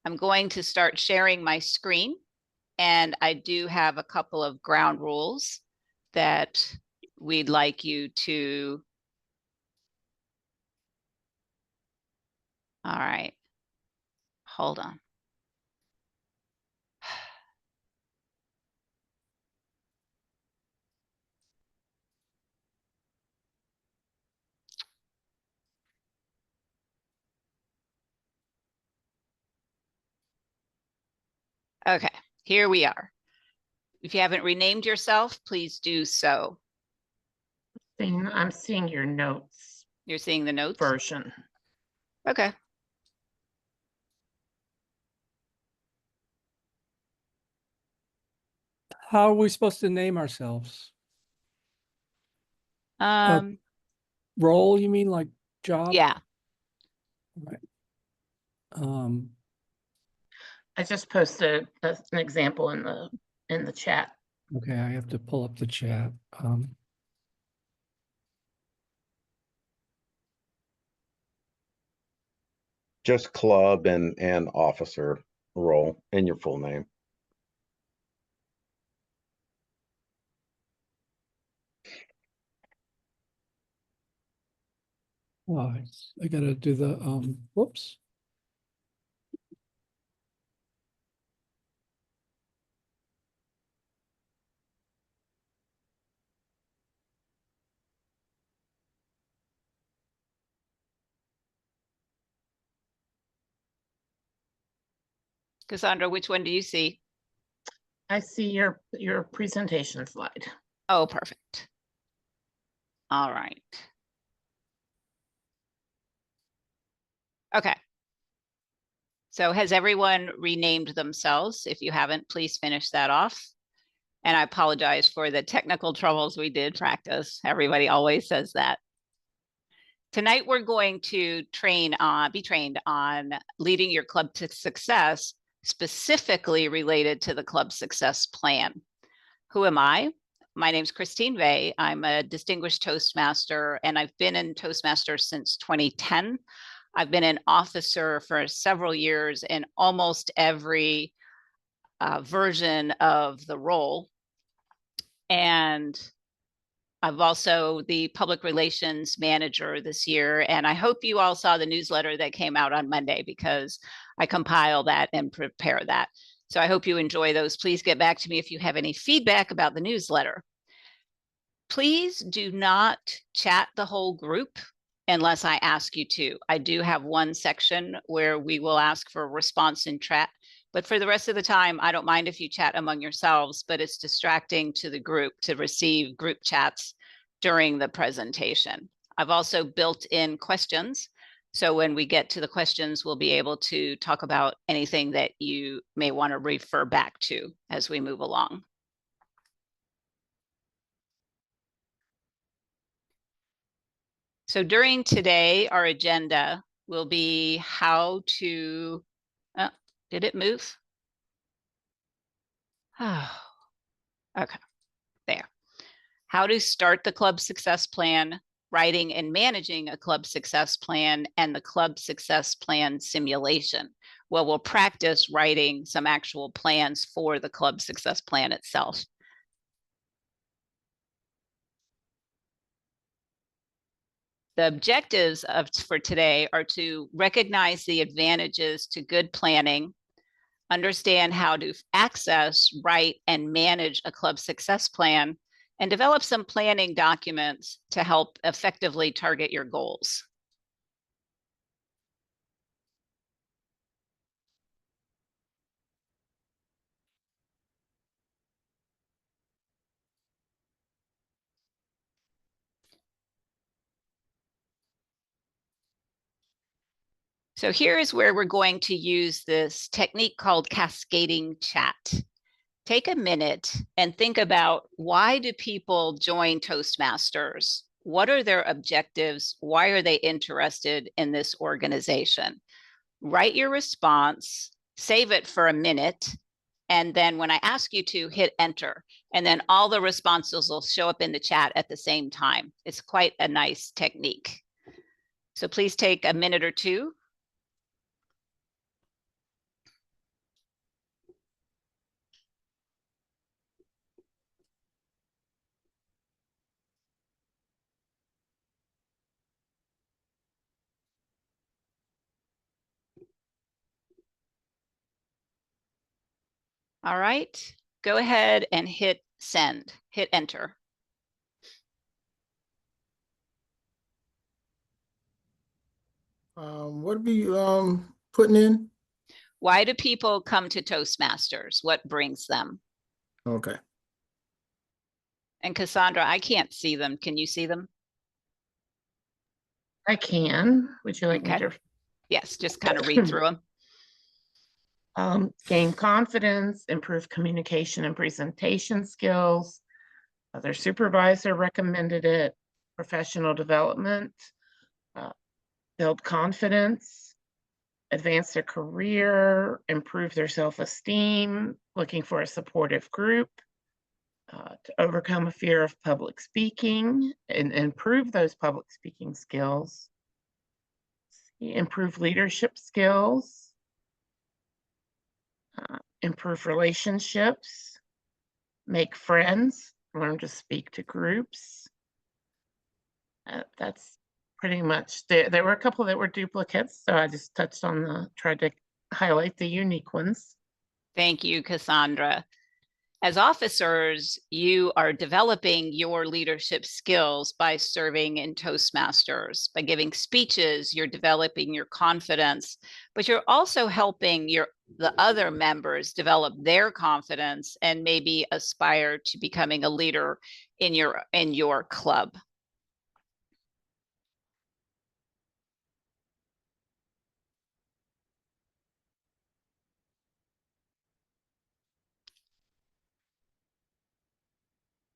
I'm going to start sharing my screen, and I do have a couple of ground rules that we'd like you to. All right, hold on. Okay, here we are. If you haven't renamed yourself, please do so. I'm seeing your notes. You're seeing the notes? Version. Okay. How are we supposed to name ourselves? Role, you mean, like job? Yeah. Right. I just posted an example in the chat. Okay, I have to pull up the chat. Just club and officer role in your full name. Oh, I gotta do the whoops. Cassandra, which one do you see? I see your presentation slide. Oh, perfect. All right. Okay. So has everyone renamed themselves? If you haven't, please finish that off. And I apologize for the technical troubles we did practice. Everybody always says that. Tonight, we're going to be trained on leading your club to success, specifically related to the club success plan. Who am I? My name's Christine Vey. I'm a distinguished Toastmaster, and I've been in Toastmasters since 2010. I've been an officer for several years in almost every version of the role. And I've also the public relations manager this year. And I hope you all saw the newsletter that came out on Monday, because I compile that and prepare that. So I hope you enjoy those. Please get back to me if you have any feedback about the newsletter. Please do not chat the whole group unless I ask you to. I do have one section where we will ask for a response in chat, but for the rest of the time, I don't mind if you chat among yourselves, but it's distracting to the group to receive group chats during the presentation. I've also built in questions. So when we get to the questions, we'll be able to talk about anything that you may want to refer back to as we move along. So during today, our agenda will be how to, did it move? Oh, okay, there. How to start the club success plan, writing and managing a club success plan, and the club success plan simulation. Well, we'll practice writing some actual plans for the club success plan itself. The objectives for today are to recognize the advantages to good planning, understand how to access, write, and manage a club success plan, and develop some planning documents to help effectively target your goals. So here is where we're going to use this technique called cascading chat. Take a minute and think about, why do people join Toastmasters? What are their objectives? Why are they interested in this organization? Write your response, save it for a minute, and then when I ask you to, hit enter, and then all the responses will show up in the chat at the same time. It's quite a nice technique. So please take a minute or two. All right, go ahead and hit send, hit enter. What are we putting in? Why do people come to Toastmasters? What brings them? Okay. And Cassandra, I can't see them. Can you see them? I can. Would you like me Okay. to Yes, just kind of read through them. gain confidence, improve communication and presentation skills? Their supervisor recommended it. Professional development, build confidence, advance their career, improve their self-esteem, looking for a supportive group, to overcome a fear of public speaking and improve those public speaking skills, improve leadership skills, improve relationships, make friends, learn to speak to groups. That's pretty much, there were a couple that were duplicates, so I just touched on tried to highlight the unique ones. Thank you, Cassandra. As officers, you are developing your leadership skills by serving in Toastmasters. By giving speeches, you're developing your confidence, but you're also helping the other members develop their confidence and maybe aspire to becoming a leader in your club.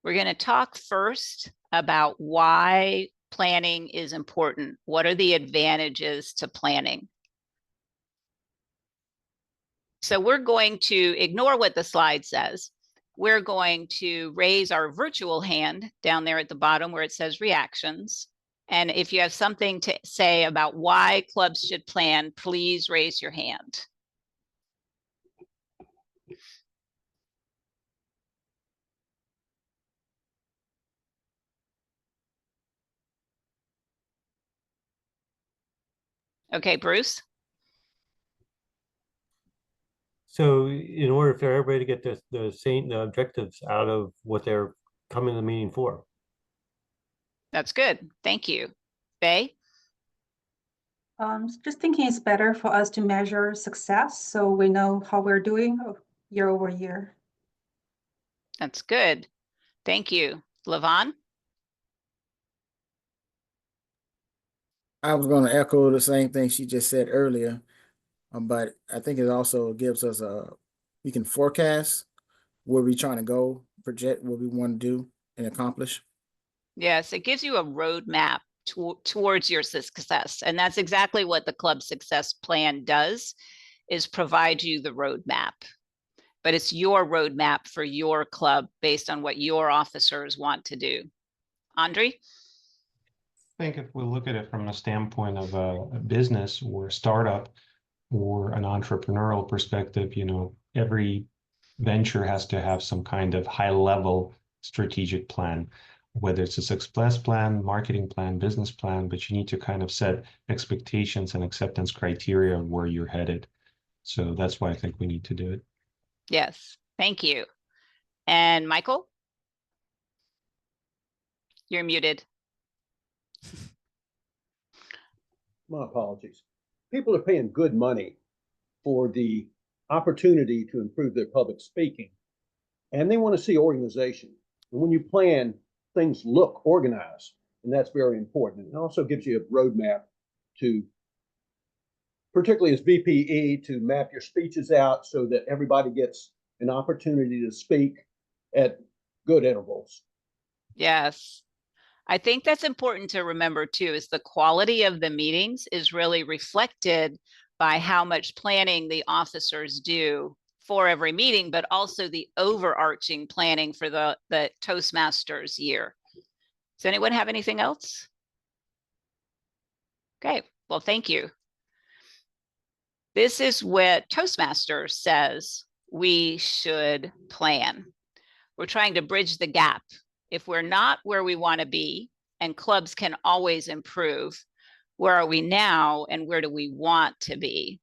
We're going to talk first about why planning is important. What are the advantages to planning? So we're going to ignore what the slide says. We're going to raise our virtual hand down there at the bottom where it says reactions. And if you have something to say about why clubs should plan, please raise your hand. Okay, Bruce. So in order for everybody to get the objectives out of what they're coming to the meeting for. That's good. Thank you. Faye? Just thinking it's better for us to measure success so we know how we're doing year over year. That's good. Thank you. Levon? I was going to echo the same thing she just said earlier, but I think it also gives us we can forecast where we're trying to go, project what we want to do and accomplish. Yes, it gives you a roadmap towards your success. And that's exactly what the club success plan does, is provide you the roadmap. But it's your roadmap for your club based on what your officers want to do. Andre? I think if we look at it from a standpoint of a business or a startup or an entrepreneurial perspective, you know, every venture has to have some kind of high level strategic plan, whether it's a success plan, marketing plan, business plan, but you need to kind of set expectations and acceptance criteria of where you're headed. So that's why I think we need to do it. Yes, thank you. And Michael? You're muted. My apologies. People are paying good money for the opportunity to improve their public speaking, and they want to see organization. And when you plan, things look organized, and that's very important. It also gives you a roadmap to, particularly as VPE, to map your speeches out so that everybody gets an opportunity to speak at good intervals. Yes. I think that's important to remember too, is the quality of the meetings is really reflected by how much planning the officers do for every meeting, but also the overarching planning for the Toastmasters year. Does anyone have anything else? Okay, well, thank you. This is what Toastmasters says we should plan. We're trying to bridge the gap. If we're not where we want to be, and clubs can always improve, where are we now and where do we want to be?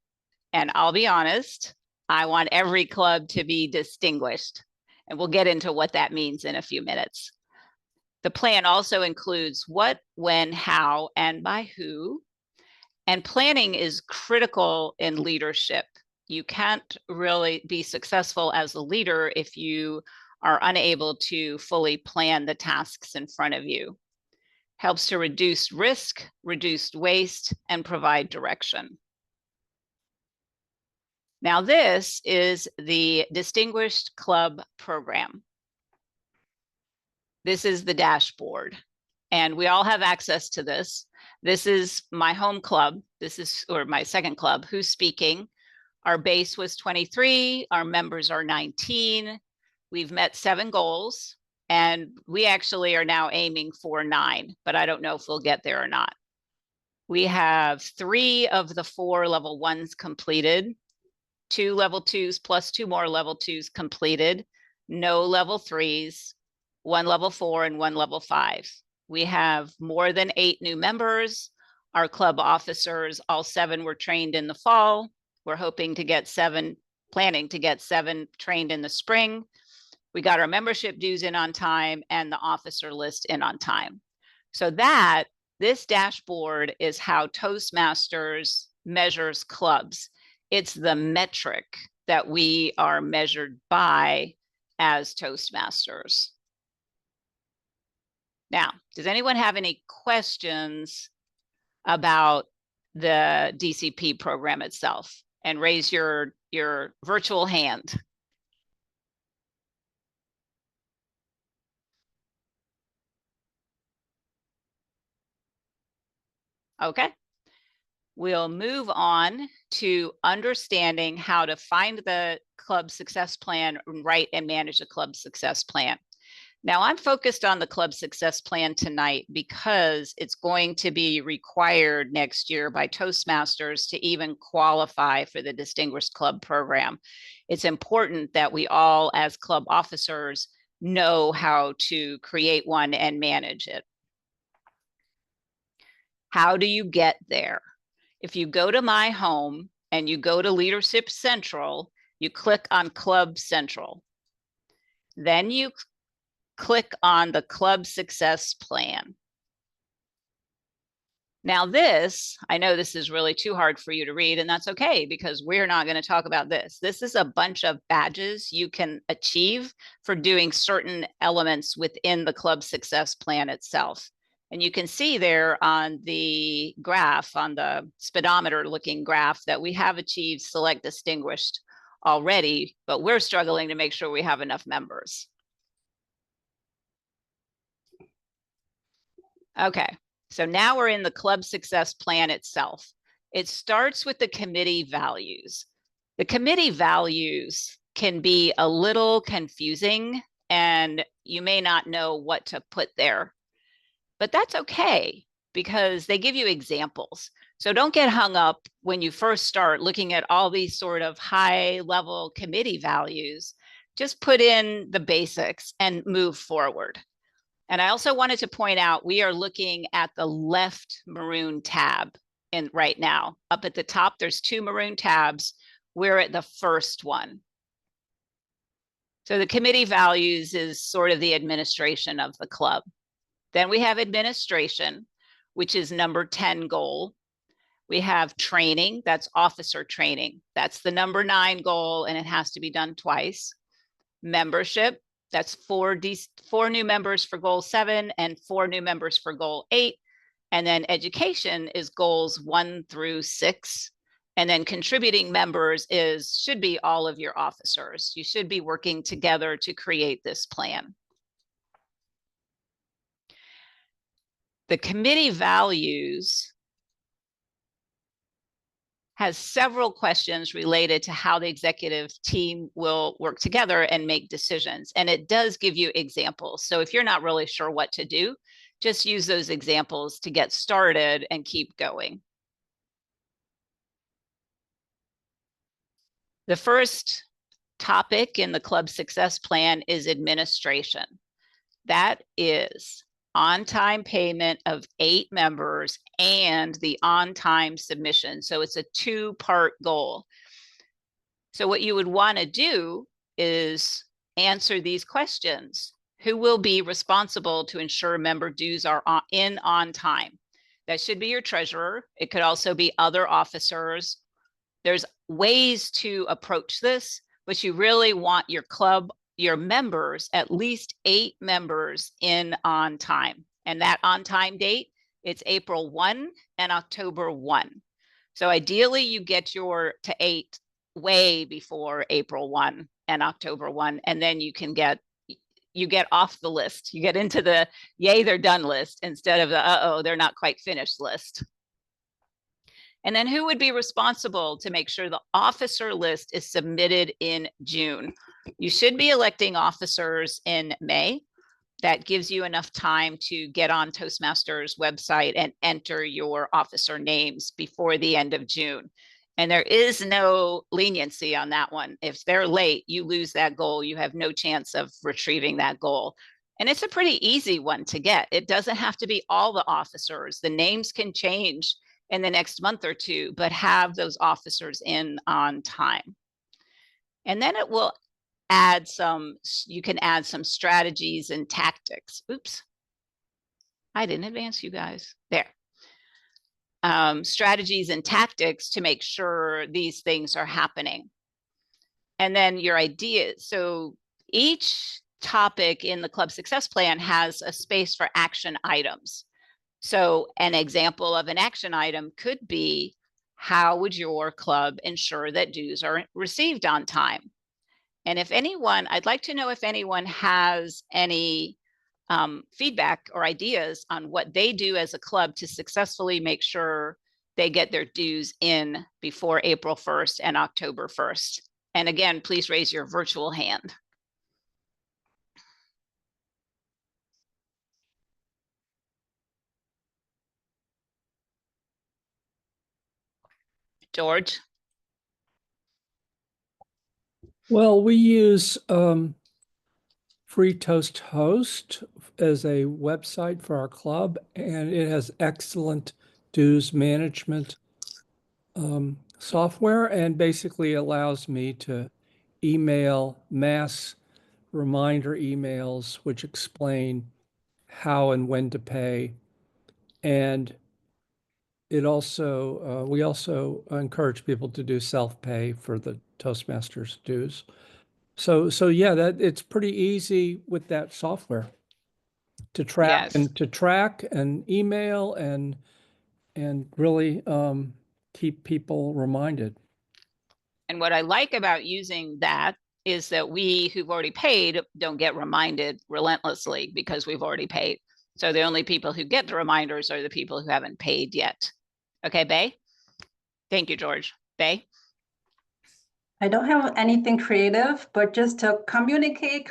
And I'll be honest, I want every club to be distinguished. And we'll get into what that means in a few minutes. The plan also includes what, when, how, and by who. And planning is critical in leadership. You can't really be successful as a leader if you are unable to fully plan the tasks in front of you. Helps to reduce risk, reduce waste, and provide direction. Now, this is the Distinguished Club Program. This is the dashboard, and we all have access to this. This is my home club. This is, or my second club, Who's Speaking. Our base was 23, our members are 19. We've met 7 goals, and we actually are now aiming for 9, but I don't know if we'll get there or not. We have 3 of the 4 level 1s completed, 2 level 2s plus 2 more level 2s completed, no level 3s, 1 level 4 and 1 level 5. We have more than 8 new members. Our club officers, all 7 were trained in the fall. We're hoping to get 7, planning to get 7 trained in the spring. We got our membership dues in on time and the officer list in on time. So this dashboard is how Toastmasters measures clubs. It's the metric that we are measured by as Toastmasters. Now, does anyone have any questions about the DCP program itself? And raise your virtual hand. Okay. We'll move on to understanding how to find the club success plan, write and manage a club success plan. Now, I'm focused on the club success plan tonight because it's going to be required next year by Toastmasters to even qualify for the Distinguished Club Program. It's important that we all, as club officers, know how to create one and manage it. How do you get there? If you go to My Home and you go to Leadership Central, you click on Club Central. Then you click on the Club Success Plan. Now this, I know this is really too hard for you to read, and that's okay because we're not going to talk about this. This is a bunch of badges you can achieve for doing certain elements within the Club Success Plan itself. And you can see there on the graph, on the speedometer looking graph, that we have achieved Select Distinguished already, but we're struggling to make sure we have enough members. Okay, so now we're in the Club Success Plan itself. It starts with the committee values. The committee values can be a little confusing and you may not know what to put there, but that's okay because they give you examples. So don't get hung up when you first start looking at all these sort of high level committee values. Just put in the basics and move forward. And I also wanted to point out, we are looking at the left maroon tab right now. Up at the top, there's 2 maroon tabs. We're at the first one. So the committee values is sort of the administration of the club. Then we have administration, which is number 10 goal. We have training, that's officer training. That's the number 9 goal, and it has to be done twice. Membership, that's 4 new members for goal 7 and 4 new members for goal 8. And then education is goals 1 through 6. And then contributing members should be all of your officers. You should be working together to create this plan. The committee values has several questions related to how the executive team will work together and make decisions. And it does give you examples. So if you're not really sure what to do, just use those examples to get started and keep going. The first topic in the club success plan is administration. That is on-time payment of 8 members and the on-time submission. So it's a 2-part goal. So what you would want to do is answer these questions. Who will be responsible to ensure member dues are in on time? That should be your treasurer. It could also be other officers. There's ways to approach this, but you really want your club, your members, at least 8 members in on time. And that on time date, it's April 1 and October 1. So ideally you get your to 8 way before April 1 and October 1, and then you get off the list. You get into the yay, they're done list instead of the uh-oh, they're not quite finished list. And then who would be responsible to make sure the officer list is submitted in June? You should be electing officers in May. That gives you enough time to get on Toastmasters website and enter your officer names before the end of June. And there is no leniency on that one. If they're late, you lose that goal. You have no chance of retrieving that goal. And it's a pretty easy one to get. It doesn't have to be all the officers. The names can change in the next month or two, but have those officers in on time. And then it will add some, you can add some strategies and tactics. Oops, I didn't advance you guys. There. Strategies and tactics to make sure these things are happening. And then your idea. So each topic in the club success plan has a space for action items. So an example of an action item could be, how would your club ensure that dues are received on time? And if anyone, I'd like to know if anyone has any feedback or ideas on what they do as a club to successfully make sure they get their dues in before April 1st and October 1st. And again, please raise your virtual hand. George? Well, we use Free Toast Host as a website for our club, and it has excellent dues management software, and basically allows me to email mass reminder emails which explain how and when to pay. And it also, we also encourage people to do self-pay for the Toastmasters dues. So yeah, that it's pretty easy with that software to track Yes. and email and really keep people reminded. And what I like about using that is that we who've already paid don't get reminded relentlessly because we've already paid. So the only people who get the reminders are the people who haven't paid yet. Okay, Bay? Thank you, George. Bay? I don't have anything creative, but just to communicate.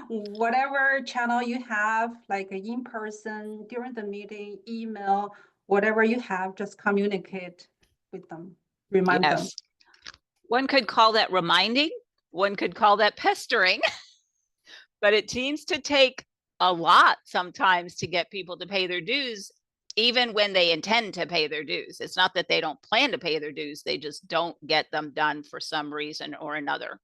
Whatever channel you have, like in person, during the meeting, email, whatever you have, just communicate with them, remind them. Yes. One could call that reminding. One could call that pestering. But it seems to take a lot sometimes to get people to pay their dues, even when they intend to pay their dues. It's not that they don't plan to pay their dues, they just don't get them done for some reason or another.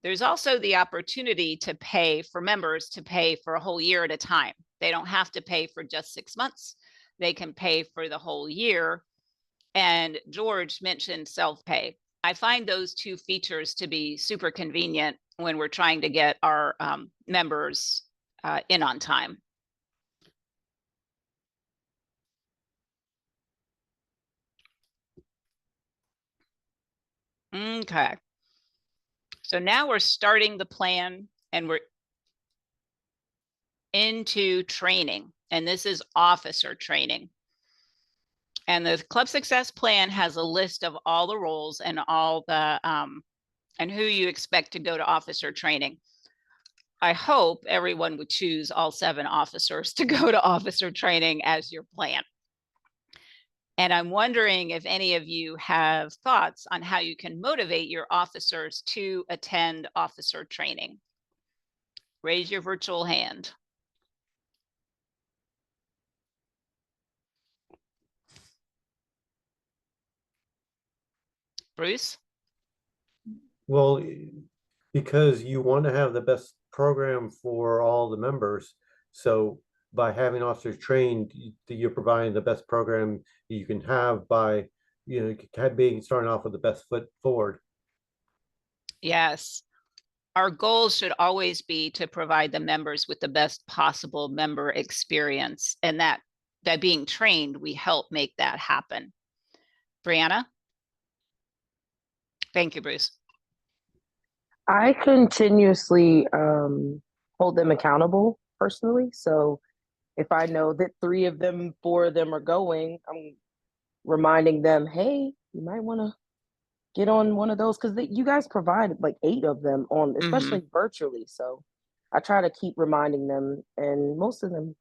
There's also the opportunity to pay for members to pay for a whole year at a time. They don't have to pay for just 6 months. They can pay for the whole year. And George mentioned self-pay. I find those two features to be super convenient when we're trying to get our members in on time. Okay. So now we're starting the plan and we're into training, and this is officer training. And the club success plan has a list of all the roles and all the and who you expect to go to officer training. I hope everyone would choose all 7 officers to go to officer training as your plan. And I'm wondering if any of you have thoughts on how you can motivate your officers to attend officer training. Raise your virtual hand. Bruce? Well, because you want to have the best program for all the members. So by having officers trained, you're providing the best program you can have by, starting off with the best foot forward. Yes. Our goal should always be to provide the members with the best possible member experience, and that being trained, we help make that happen. Brianna? Thank you, Bruce. I continuously hold them accountable personally. So if I know that 3 of them, 4 of them are going, I'm reminding them, hey, you might want to get on one of those, because you guys provide like 8 of them on, especially virtually. So I try to keep reminding them, and most of them,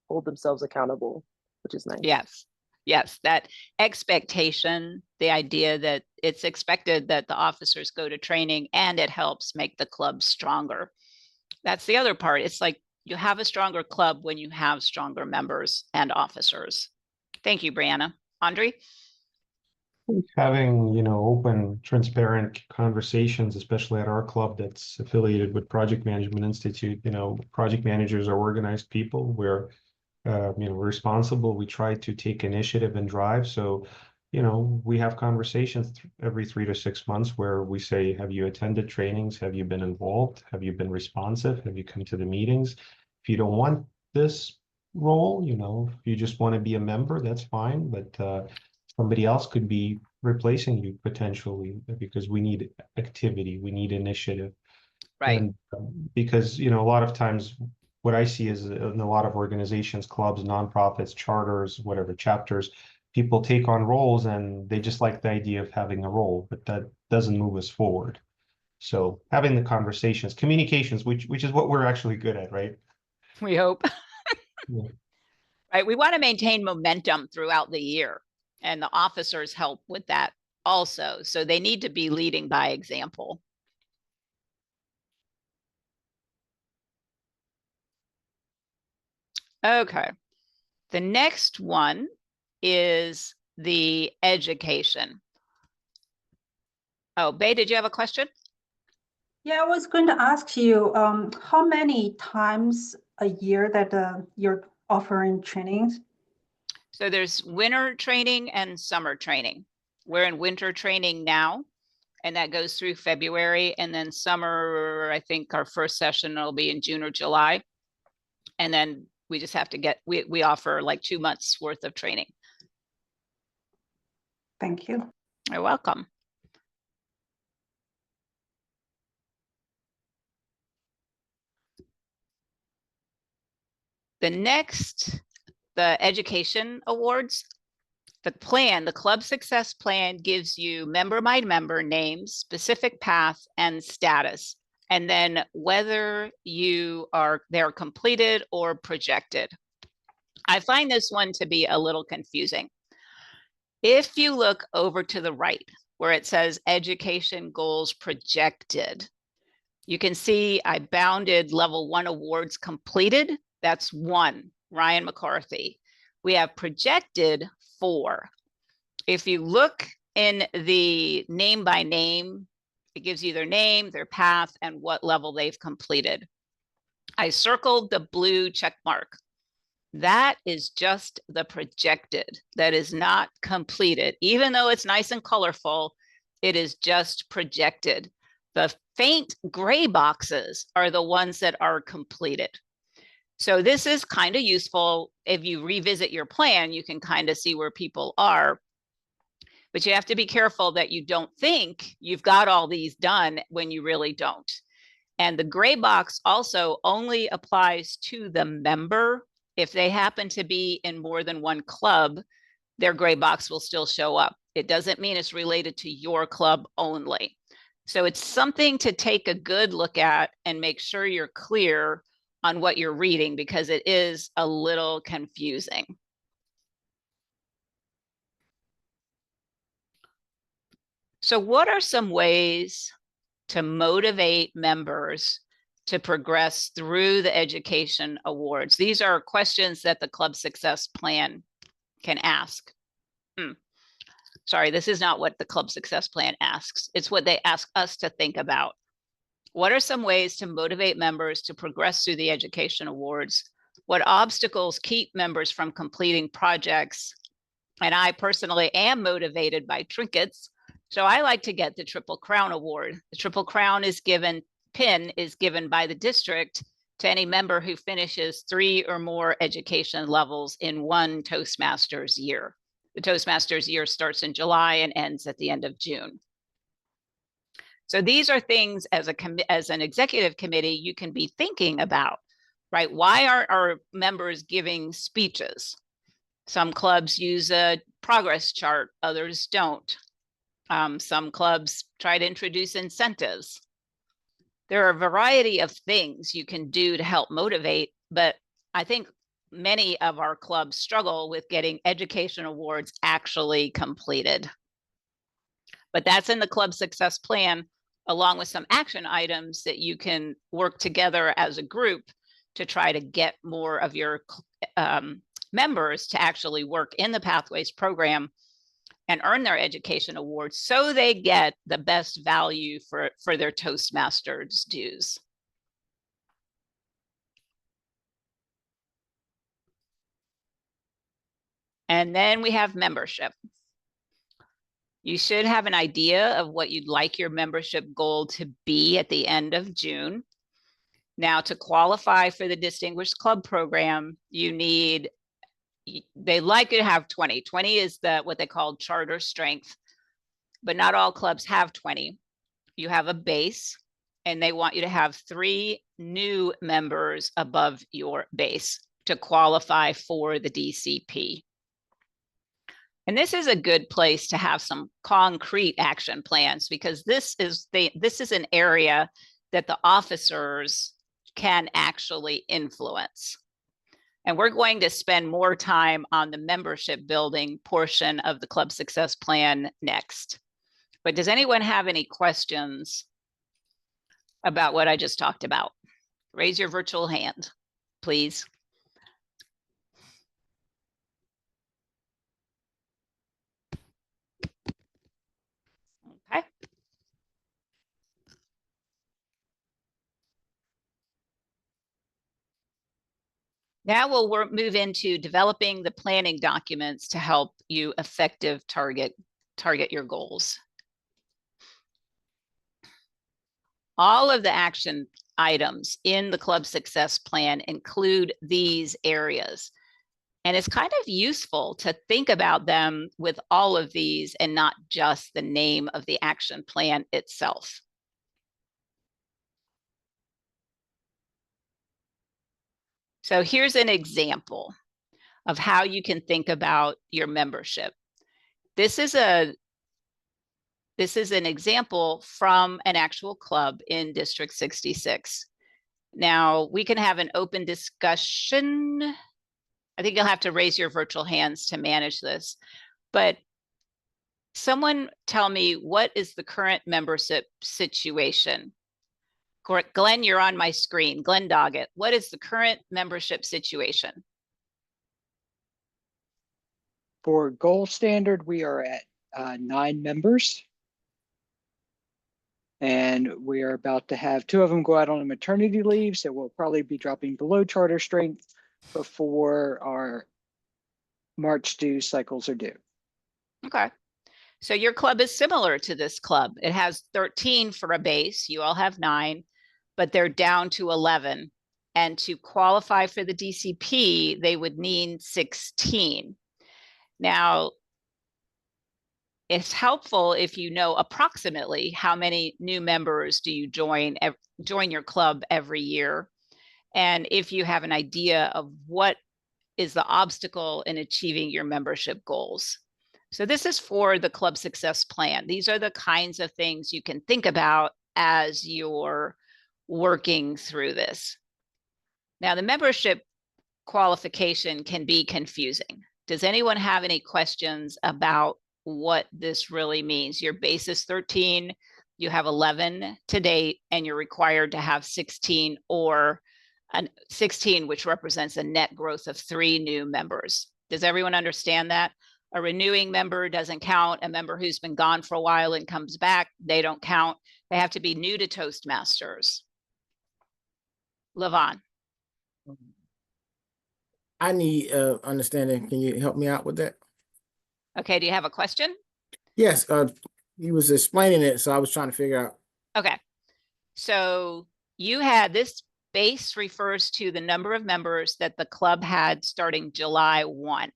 hold themselves accountable, which is nice. Yes. Yes, that expectation, the idea that it's expected that the officers go to training, and it helps make the club stronger. That's the other part. It's like you have a stronger club when you have stronger members and officers. Thank you, Brianna. Andre? Having, open, transparent conversations, especially at our club that's affiliated with Project Management Institute. Project managers are organized people. We're responsible. We try to take initiative and drive. So, we have conversations every 3 to 6 months where we say, have you attended trainings? Have you been involved? Have you been responsive? Have you come to the meetings? If you don't want this role, if you just want to be a member, that's fine. But somebody else could be replacing you potentially, because we need activity, we need initiative. Right. And because, a lot of times what I see is in a lot of organizations, clubs, nonprofits, charters, whatever, chapters, people take on roles and they just like the idea of having a role, but that doesn't move us forward. So having the conversations, communications, which is what we're actually good at, right? We hope. Yeah. Right. We want to maintain momentum throughout the year, and the officers help with that also. So they need to be leading by example. Okay. The next one is the education. Oh, Bay, did you have a question? Yeah, I was going to ask you, how many times a year that you're offering trainings? So there's winter training and summer training. We're in winter training now, and that goes through February. And then summer, I think our first session will be in June or July. And then we just have to we offer like 2 months worth of training. Thank you. You're welcome. The next, the education awards, the club success plan gives you member by member names, specific path, and status, and then whether they're completed or projected. I find this one to be a little confusing. If you look over to the right where it says education goals projected, you can see I bounded level 1 awards completed. That's 1, Ryan McCarthy. We have projected 4. If you look in the name by name, it gives you their name, their path, and what level they've completed. I circled the blue check mark. That is just the projected. That is not completed. Even though it's nice and colorful, it is just projected. The faint gray boxes are the ones that are completed. So this is kind of useful. If you revisit your plan, you can kind of see where people are. But you have to be careful that you don't think you've got all these done when you really don't. And the gray box also only applies to the member. If they happen to be in more than one club, their gray box will still show up. It doesn't mean it's related to your club only. So it's something to take a good look at and make sure you're clear on what you're reading, because it is a little confusing. So what are some ways to motivate members to progress through the education awards? These are questions that the club success plan can ask. Sorry, this is not what the Club Success Plan asks. It's what they ask us to think about. What are some ways to motivate members to progress through the education awards? What obstacles keep members from completing projects? And I personally am motivated by trinkets. So I like to get the Triple Crown Award. The Triple Crown is given, pin is given by the district to any member who finishes 3 or more education levels in one Toastmasters year. The Toastmasters year starts in July and ends at the end of June. So these are things as an executive committee you can be thinking about, right? Why are our members giving speeches? Some clubs use a progress chart, others don't. Some clubs try to introduce incentives. There are a variety of things you can do to help motivate, but I think many of our clubs struggle with getting education awards actually completed. But that's in the Club Success Plan, along with some action items that you can work together as a group to try to get more of your members to actually work in the Pathways program and earn their education awards so they get the best value for their Toastmasters dues. And then we have membership. You should have an idea of what you'd like your membership goal to be at the end of June. Now, to qualify for the Distinguished Club program, you need, they like you to have 20. 20 is what they call charter strength, but not all clubs have 20. You have a base, and they want you to have 3 new members above your base to qualify for the DCP. And this is a good place to have some concrete action plans, because this is an area that the officers can actually influence. And we're going to spend more time on the membership building portion of the Club Success Plan next. But does anyone have any questions about what I just talked about? Raise your virtual hand, please. Okay. Now we'll move into developing the planning documents to help you effective target your goals. All of the action items in the Club Success Plan include these areas. And it's kind of useful to think about them with all of these and not just the name of the action plan itself. So here's an example of how you can think about your membership. This is an example from an actual club in District 66. Now we can have an open discussion. I think you'll have to raise your virtual hands to manage this, but someone tell me, what is the current membership situation? Glenn, you're on my screen. Glenn Doggett, what is the current membership situation? For gold standard, we are at 9 members. And we are about to have 2 of them go out on a maternity leave. So we'll probably be dropping below charter strength before our March due cycles are due. Okay. So your club is similar to this club. It has 13 for a base. You all have 9, but they're down to 11. And to qualify for the DCP, they would need 16. Now, it's helpful if you know approximately how many new members do you join your club every year. And if you have an idea of what is the obstacle in achieving your membership goals. So this is for the Club Success Plan. These are the kinds of things you can think about as you're working through this. Now, the membership qualification can be confusing. Does anyone have any questions about what this really means? Your base is 13, you have 11 to date, and you're required to have 16 or 16, which represents a net growth of 3 new members. Does everyone understand that? A renewing member doesn't count. A member who's been gone for a while and comes back, they don't count. They have to be new to Toastmasters. Levon. I need understanding. Can you help me out with that? Okay, do you have a question? Yes, he was explaining it, so I was trying to figure out. Okay, so you had this base refers to the number of members that the club had starting July 1.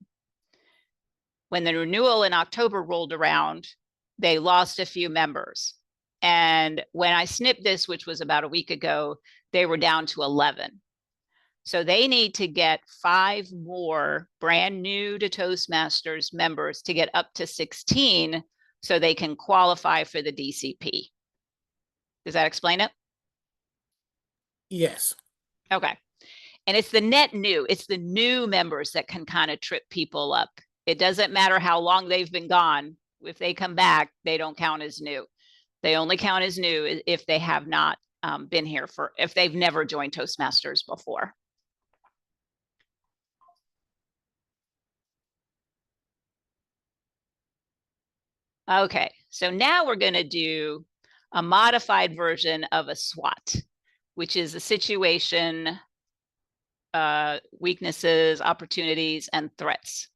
When the renewal in October rolled around, they lost a few members. And when I snipped this, which was about a week ago, they were down to 11. So they need to get 5 more brand new to Toastmasters members to get up to 16 so they can qualify for the DCP. Does that explain it? Yes. Okay. And it's the net new, it's the new members that can kind of trip people up. It doesn't matter how long they've been gone. If they come back, they don't count as new. They only count as new if they have not been here if they've never joined Toastmasters before. Okay, so now we're going to do a modified version of a SWOT, which is a situation, weaknesses, opportunities, and threats.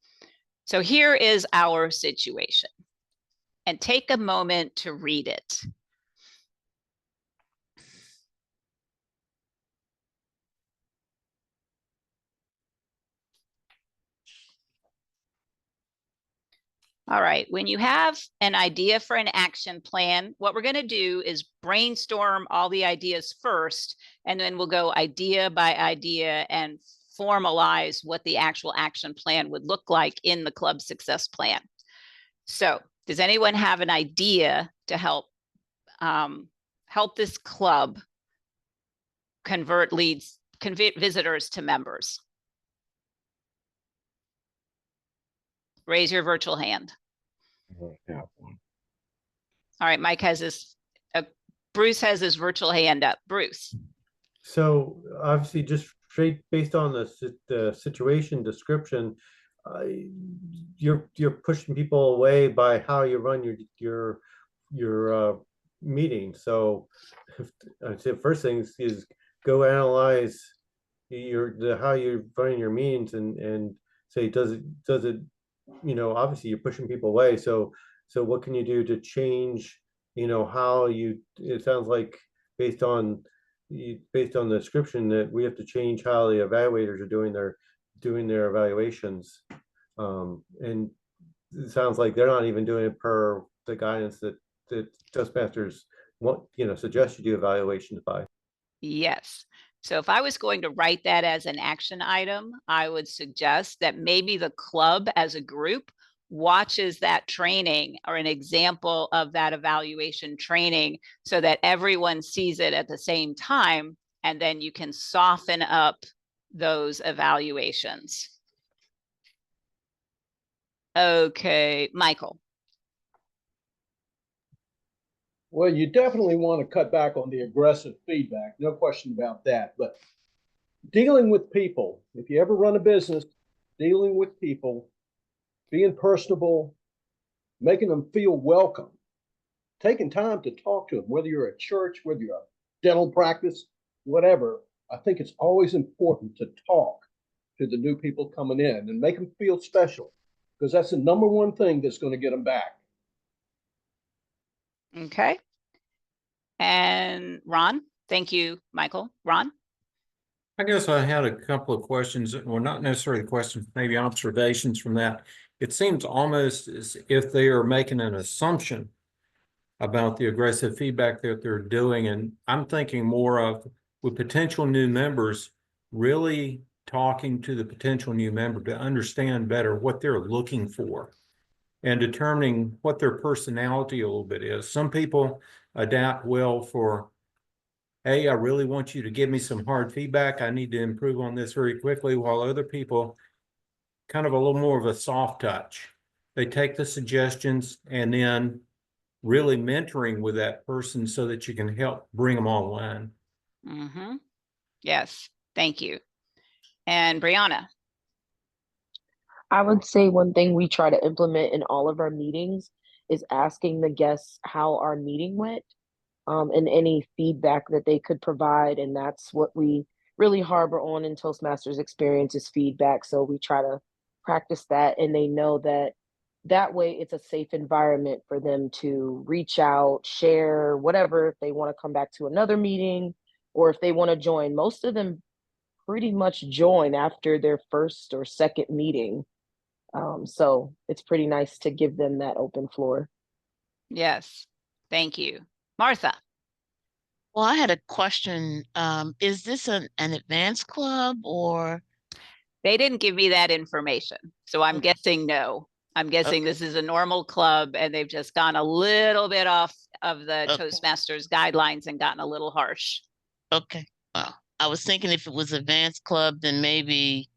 So here is our situation, and take a moment to read it. All right, when you have an idea for an action plan, what we're going to do is brainstorm all the ideas first, and then we'll go idea by idea and formalize what the actual action plan would look like in the club success plan. So does anyone have an idea to help this club convert visitors to members? Raise your virtual hand. Yeah. All right, Mike has his, Bruce has his virtual hand up. Bruce. So obviously, just straight based on the situation description, you're pushing people away by how you run your meeting. So I'd say first things is go analyze how you're running your meetings and say does it obviously you're pushing people away. So what can you do to change how it sounds like based on the description that we have to change how the evaluators are doing their evaluations, and it sounds like they're not even doing it per the guidance that Toastmasters suggest you do evaluations by. Yes. So if I was going to write that as an action item, I would suggest that maybe the club as a group watches that training or an example of that evaluation training so that everyone sees it at the same time, and then you can soften up those evaluations. Okay, Michael. Well, you definitely want to cut back on the aggressive feedback, no question about that. But dealing with people, if you ever run a business, dealing with people, being personable, making them feel welcome, taking time to talk to them, whether you're a church, whether you're a dental practice, whatever, I think it's always important to talk to the new people coming in and make them feel special, because that's the number one thing that's going to get them back. Okay. And Ron, thank you, Michael. Ron? I guess I had a couple of questions, well, not necessarily questions, maybe observations from that. It seems almost as if they are making an assumption about the aggressive feedback that they're doing. And I'm thinking more of, with potential new members, really talking to the potential new member to understand better what they're looking for and determining what their personality a little bit is. Some people adapt well for, hey, I really want you to give me some hard feedback. I need to improve on this very quickly, while other people kind of a little more of a soft touch. They take the suggestions and then really mentoring with that person so that you can help bring them online. Mm-hmm. Yes, thank you. And Brianna? I would say one thing we try to implement in all of our meetings is asking the guests how our meeting went, and any feedback that they could provide. And that's what we really harbor on in Toastmasters experience is feedback. So we try to practice that, and they know that that way it's a safe environment for them to reach out, share, whatever, if they want to come back to another meeting or if they want to join. Most of them pretty much join after their first or second meeting. So it's pretty nice to give them that open floor. Yes, thank you. Martha? Well, I had a question. Is this an advanced club or? They didn't give me that information, so I'm Okay. guessing no. I'm guessing Okay. this is a normal club and they've just gone a little bit off of the Okay. Toastmasters guidelines and gotten a little harsh. Okay. Well, I was thinking if it was advanced club, then maybe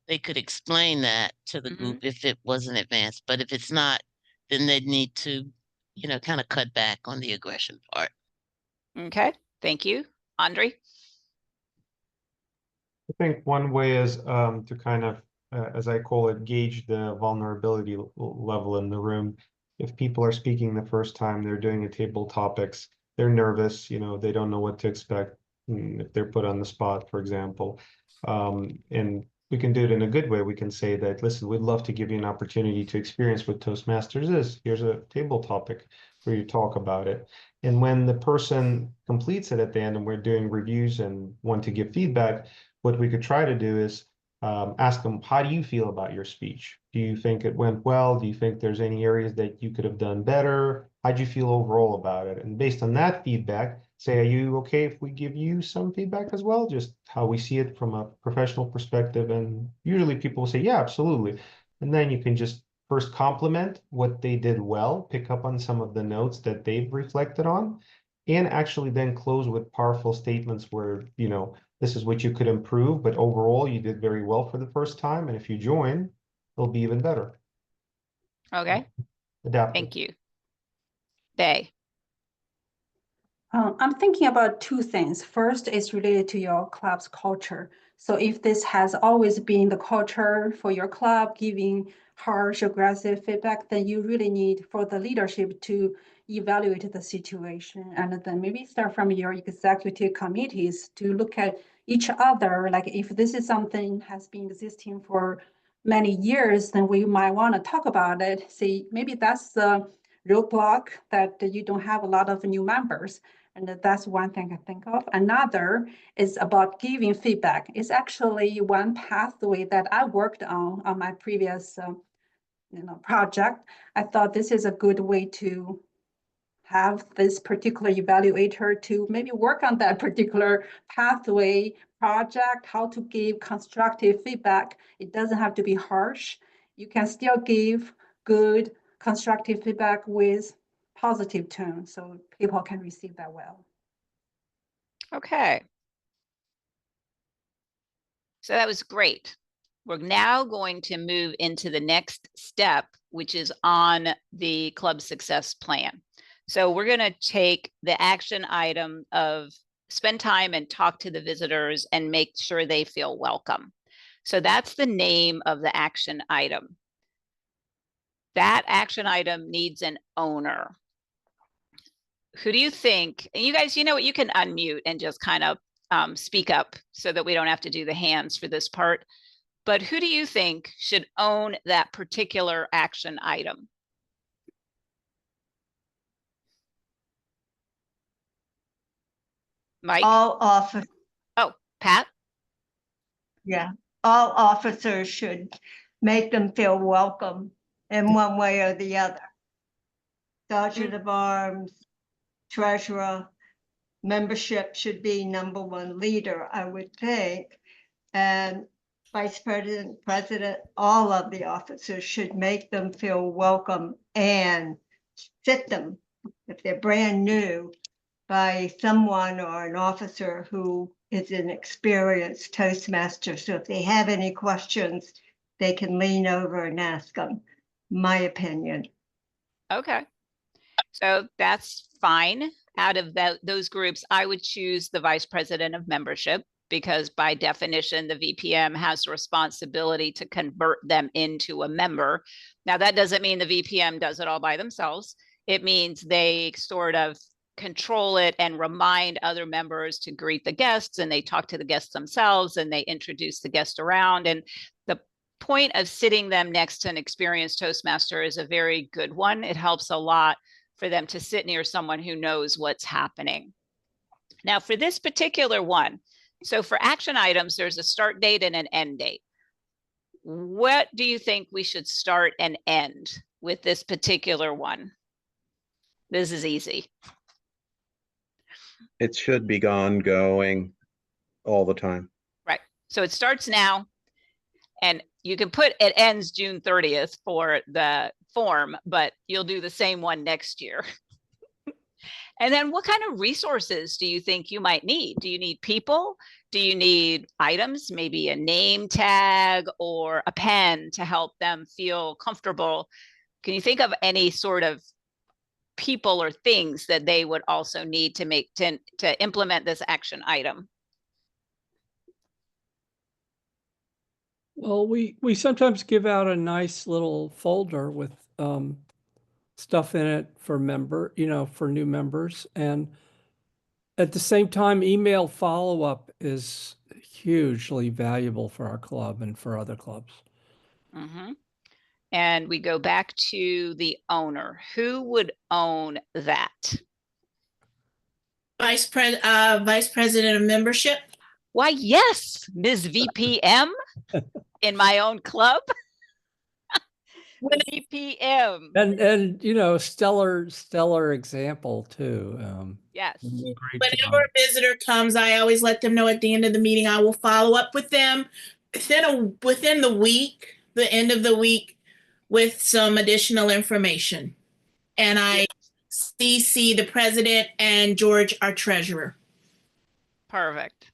they could explain that to the group if it wasn't advanced. But if it's not, then they'd need to, kind of cut back on the aggression part. Okay, thank you. Andre? I think one way is to kind of, as I call it, gauge the vulnerability level in the room. If people are speaking the first time, they're doing a table topics, they're nervous, they don't know what to expect if they're put on the spot, for example. And we can do it in a good way. We can say that, listen, we'd love to give you an opportunity to experience what Toastmasters is. Here's a table topic for you to talk about it. And when the person completes it at the end and we're doing reviews and want to give feedback, what we could try to do is ask them, how do you feel about your speech? Do you think it went well? Do you think there's any areas that you could have done better? How'd you feel overall about it? And based on that feedback, say, are you okay if we give you some feedback as well? Just how we see it from a professional perspective. And usually people will say, yeah, absolutely. And then you can just first compliment what they did well, pick up on some of the notes that they've reflected on, and actually then close with powerful statements where, this is what you could improve, but overall you did very well for the first time. And if you join, it'll be even better. Okay, Adaptive. thank you. Bay? I'm thinking about two things. First is related to your club's culture. So if this has always been the culture for your club, giving harsh, aggressive feedback, then you really need for the leadership to evaluate the situation and then maybe start from your executive committees to look at each other. Like if this is something has been existing for many years, then we might want to talk about it. See, maybe that's the roadblock that you don't have a lot of new members. And that's one thing I think of. Another is about giving feedback. It's actually one pathway that I worked on my previous project. I thought this is a good way to have this particular evaluator to maybe work on that particular pathway project, how to give constructive feedback. It doesn't have to be harsh. You can still give good constructive feedback with positive tone so people can receive that well. Okay. So that was great. We're now going to move into the next step, which is on the club success plan. So we're going to take the action item of spend time and talk to the visitors and make sure they feel welcome. So that's the name of the action item. That action item needs an owner. Who do you think? And you guys, you know what, you can unmute and just kind of speak up so that we don't have to do the hands for this part. But who do you think should own that particular action item? Mike? All officers. Oh, Pat? Yeah, all officers should make them feel welcome in one way or the other. Sergeant of Arms, treasurer, membership should be number one leader, I would think. And vice president, president, all of the officers should make them feel welcome and sit them, if they're brand new, by someone or an officer who is an experienced Toastmaster. So if they have any questions, they can lean over and ask them, my opinion. Okay. So that's fine. Out of those groups, I would choose the vice president of membership. because by definition, the VPM has the responsibility to convert them into a member. Now, that doesn't mean the VPM does it all by themselves. It means they sort of control it and remind other members to greet the guests, and they talk to the guests themselves, and they introduce the guest around. And the point of sitting them next to an experienced Toastmaster is a very good one. It helps a lot for them to sit near someone who knows what's happening. Now, for this particular one, so for action items, there's a start date and an end date. What do you think we should start and end with this particular one? This is easy. It should be going all the time. Right. So it starts now, and you can put it ends June 30th for the form, but you'll do the same one next year. And then what kind of resources do you think you might need? Do you need people? Do you need items, maybe a name tag or a pen to help them feel comfortable? Can you think of any sort of people or things that they would also need to make to implement this action item? Well, we sometimes give out a nice little folder with stuff in it for for new members. And at the same time, email follow-up is hugely valuable for our club and for other clubs. Mm-hmm. And we go back to the owner. Who would own that? Vice President of Membership. Why, yes, Ms. VPM in my own club. VPM. And stellar example too. Yes. Whenever a visitor comes, I always let them know at the end of the meeting. I will follow up with them within the week, the end of the week, with some additional information. And I CC the president and George, our treasurer. Perfect.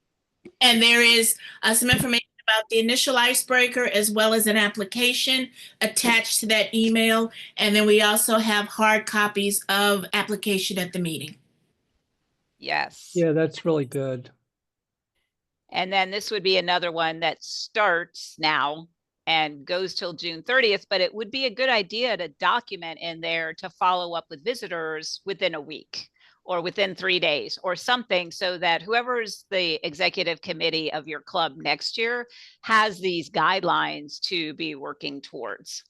And there is some information about the initial icebreaker as well as an application attached to that email. And then we also have hard copies of application at the meeting. Yes. Yeah, that's really good. And then this would be another one that starts now and goes till June 30th, but it would be a good idea to document in there to follow up with visitors within a week or within 3 days or something, so that whoever's the executive committee of your club next year has these guidelines to be working towards.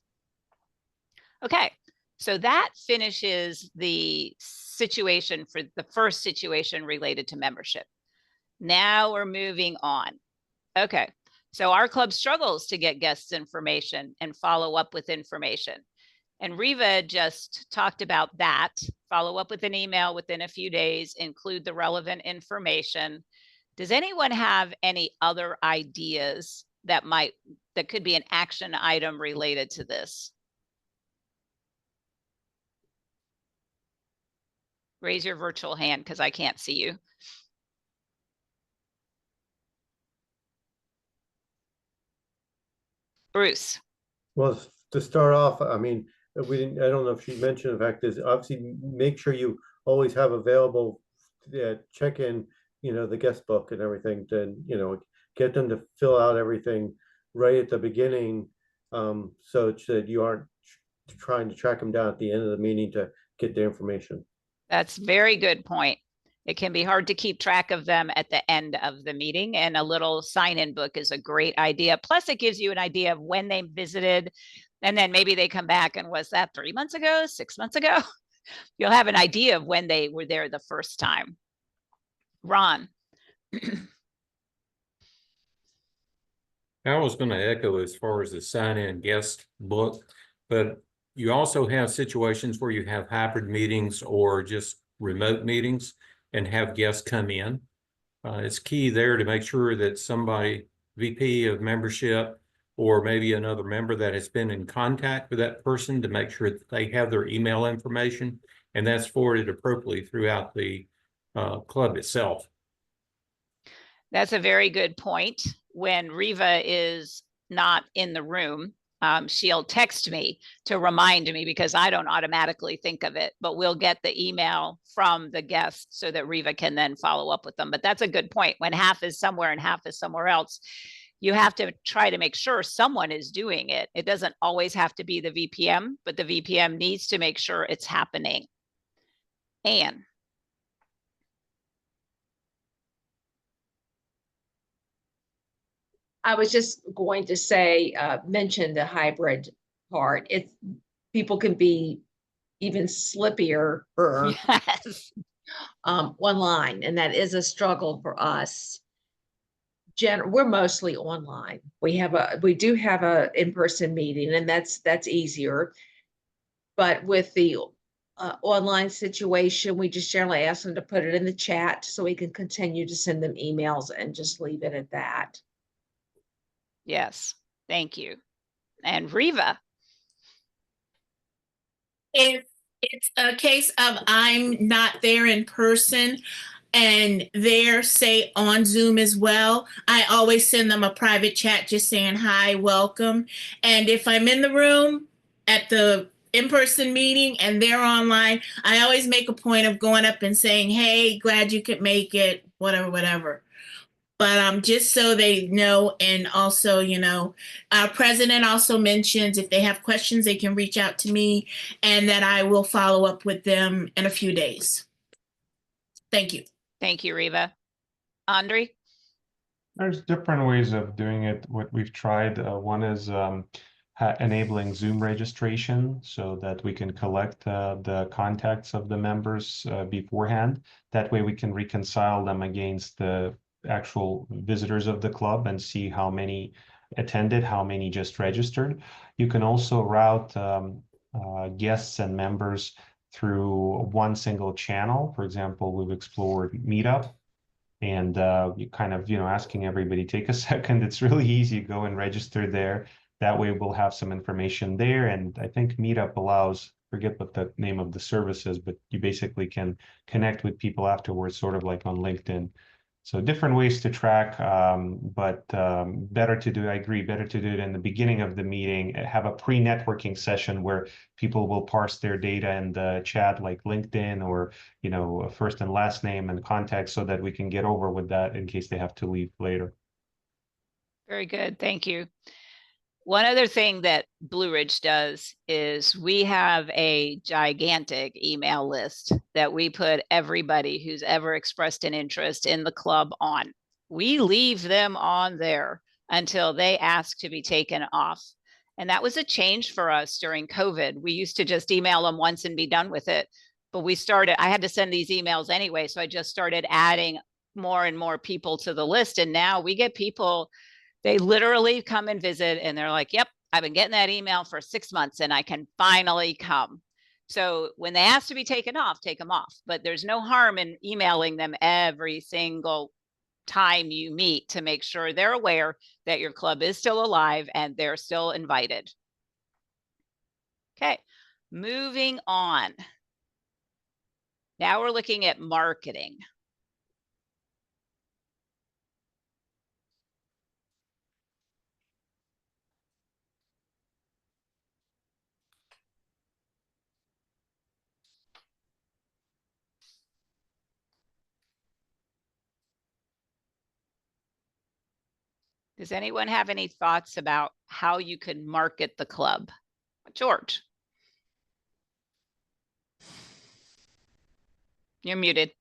Okay, so that finishes the situation for the first situation related to membership. Now we're moving on. Okay, so our club struggles to get guests information and follow up with information. And Riva just talked about that. Follow up with an email within a few days, include the relevant information. Does anyone have any other ideas that could be an action item related to this? Raise your virtual hand because I can't see you. Bruce. Well, to start off, I mean, I don't know if she mentioned the fact is obviously make sure you always have available, check in, the guest book and everything, then, get them to fill out everything right at the beginning, so that you aren't trying to track them down at the end of the meeting to get the information. That's a very good point. It can be hard to keep track of them at the end of the meeting, and a little sign-in book is a great idea. Plus, it gives you an idea of when they visited, and then maybe they come back and was that 3 months ago, 6 months ago? You'll have an idea of when they were there the first time. Ron. I was going to echo as far as the sign-in guest book, but you also have situations where you have hybrid meetings or just remote meetings and have guests come in. It's key there to make sure that somebody, VP of membership, or maybe another member that has been in contact with that person, to make sure that they have their email information and that's forwarded appropriately throughout the club itself. That's a very good point. When Riva is not in the room, she'll text me to remind me because I don't automatically think of it, but we'll get the email from the guest so that Riva can then follow up with them. But that's a good point. When half is somewhere and half is somewhere else, you have to try to make sure someone is doing it. It doesn't always have to be the VPM, but the VPM needs to make sure it's happening. Anne. I was just going to say, mention the hybrid part. It's, people can be even slippier Yes. Online, and that is a struggle for us. We're mostly online. We do have a in-person meeting, and that's easier. But with the online situation, we just generally ask them to put it in the chat so we can continue to send them emails and just leave it at that. Yes, thank you. And Riva. If it's a case of I'm not there in person and they're, say, on Zoom as well, I always send them a private chat just saying hi, welcome. And if I'm in the room at the in-person meeting and they're online, I always make a point of going up and saying, hey, glad you could make it, whatever. But just so they know, and also, you know, our president also mentions if they have questions, they can reach out to me and that I will follow up with them in a few days. Thank you. Thank you, Riva. Andre? There's different ways of doing it. What we've tried, one is enabling Zoom registration so that we can collect the contacts of the members beforehand. That way we can reconcile them against the actual visitors of the club and see how many attended, how many just registered. You can also route guests and members through one single channel. For example, we've explored Meetup, and you kind of, you know, asking everybody, take a second. It's really easy. Go and register there. That way we'll have some information there. And I think Meetup allows, forget what the name of the service is, but you basically can connect with people afterwards, sort of like on LinkedIn. So different ways to track, but better to do, I agree, better to do it in the beginning of the meeting, have a pre-networking session where people will parse their data in the chat, like LinkedIn or, you know, a first and last name and contact, so that we can get over with that in case they have to leave later. Very good, thank you. One other thing that Blue Ridge does is we have a gigantic email list that we put everybody who's ever expressed an interest in the club on. We leave them on there until they ask to be taken off. And that was a change for us during COVID. We used to just email them once and be done with it. But I had to send these emails anyway. So I just started adding more and more people to the list. And now we get people, they literally come and visit and they're like, yep, I've been getting that email for 6 months and I can finally come. So when they ask to be taken off, take them off. But there's no harm in emailing them every single time you meet to make sure they're aware that your club is still alive and they're still invited. Okay, moving on. Now we're looking at marketing. Does anyone have any thoughts about how you could market the club? George. You're muted.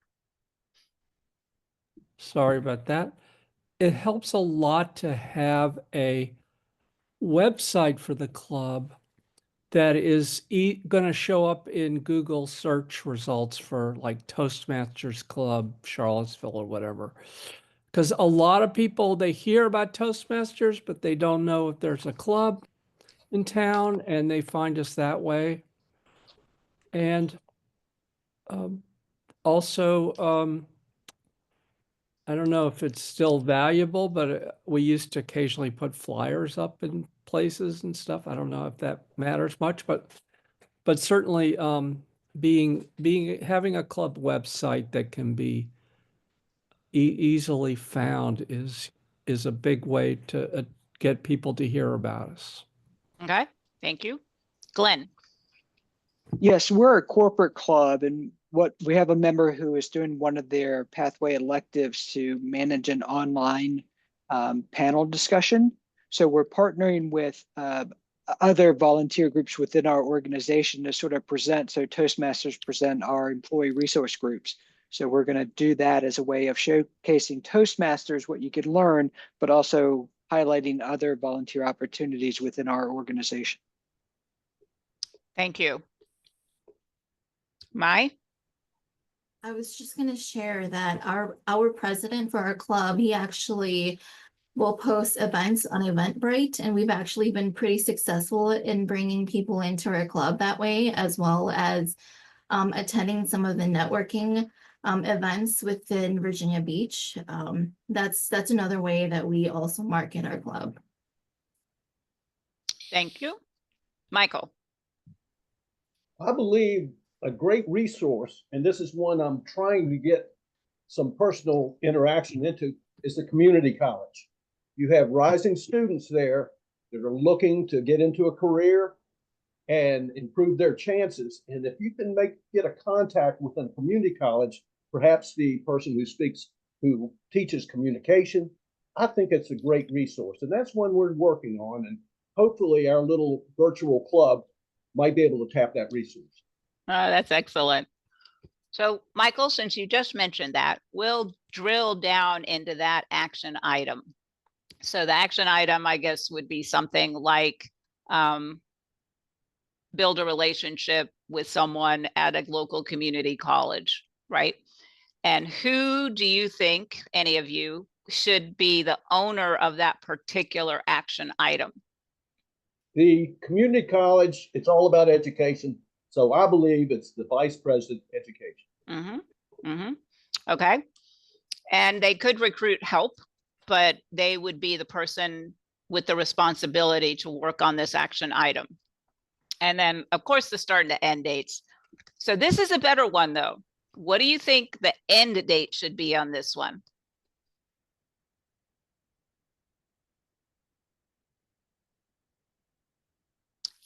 Sorry about that. It helps a lot to have a website for the club that is going to show up in Google search results for like Toastmasters Club, Charlottesville or whatever. Because a lot of people, they hear about Toastmasters, but they don't know if there's a club in town, and they find us that way. And also, I don't know if it's still valuable, but we used to occasionally put flyers up in places and stuff. I don't know if that matters much, but certainly having a club website that can be easily found is a big way to get people to hear about us. Okay, thank you. Glenn. Yes, we're a corporate club, and what we have a member who is doing one of their pathway electives to manage an online panel discussion. So we're partnering with other volunteer groups within our organization to sort of present. So Toastmasters present our employee resource groups. So we're going to do that as a way of showcasing Toastmasters, what you can learn, but also highlighting other volunteer opportunities within our organization. Thank you. Mai? I was just going to share that our president for our club, he actually will post events on Eventbrite, and we've actually been pretty successful in bringing people into our club that way, as well as attending some of the networking events within Virginia Beach. That's another way that we also market our club. Thank you. Michael? I believe a great resource, and this is one I'm trying to get some personal interaction into, is the community college. You have rising students there that are looking to get into a career and improve their chances. And if you can get a contact within a community college, perhaps the person who teaches communication, I think it's a great resource. And that's one we're working on. And hopefully our little virtual club might be able to tap that resource. That's excellent. So Michael, since you just mentioned that, we'll drill down into that action item. So the action item, I guess, would be something like build a relationship with someone at a local community college, right? And who do you think, any of you, should be the owner of that particular action item? The community college, it's all about education. So I believe it's the vice president of education. Okay. And they could recruit help, but they would be the person with the responsibility to work on this action item. And then, of course, the start and the end dates. So this is a better one, though. What do you think the end date should be on this one?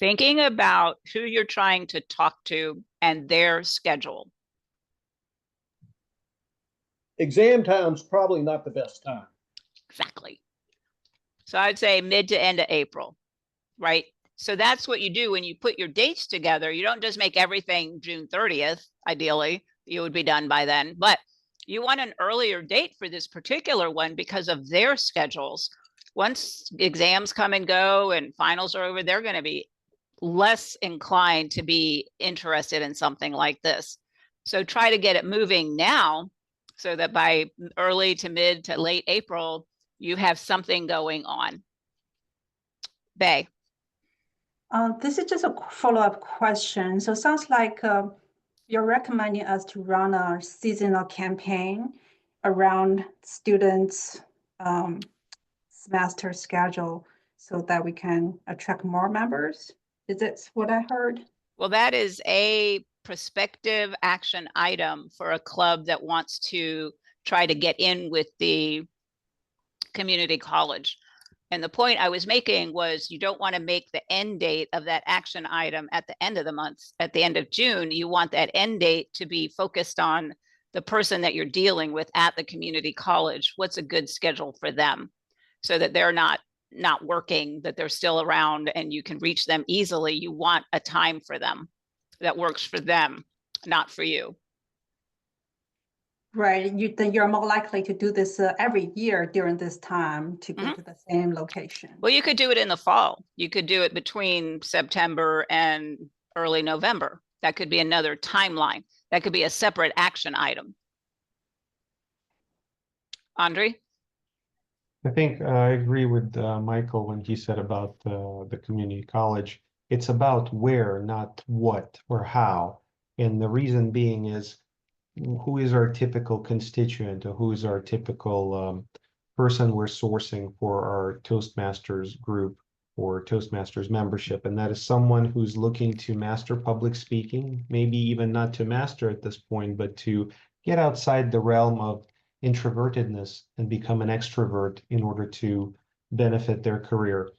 Thinking about who you're trying to talk to and their schedule. Exam time's probably not the best time. Exactly. So I'd say mid to end of April, right? So that's what you do when you put your dates together. You don't just make everything June 30th. Ideally, you would be done by then, but you want an earlier date for this particular one because of their schedules. Once exams come and go and finals are over, they're going to be less inclined to be interested in something like this. So try to get it moving now so that by early to mid to late April, you have something going on. Bay. This is just a follow-up question. So it sounds like you're recommending us to run a seasonal campaign around students' semester schedule so that we can attract more members. Is that what I heard? Well, that is a prospective action item for a club that wants to try to get in with the community college. And the point I was making was you don't want to make the end date of that action item at the end of the month, at the end of June. You want that end date to be focused on the person that you're dealing with at the community college. What's a good schedule for them so that they're not working, that they're still around and you can reach them easily. You want a time for them that works for them, not for you. Right, then you're more likely to do this every year during this time to go to the same location. Well, you could do it in the fall. You could do it between September and early November. That could be another timeline. That could be a separate action item. Andre? I think I agree with Michael when he said about the community college. It's about where, not what or how. And the reason being is who is our typical constituent or who is our typical person we're sourcing for our Toastmasters group or Toastmasters membership. And that is someone who's looking to master public speaking, maybe even not to master at this point, but to get outside the realm of introvertedness and become an extrovert in order to benefit their career.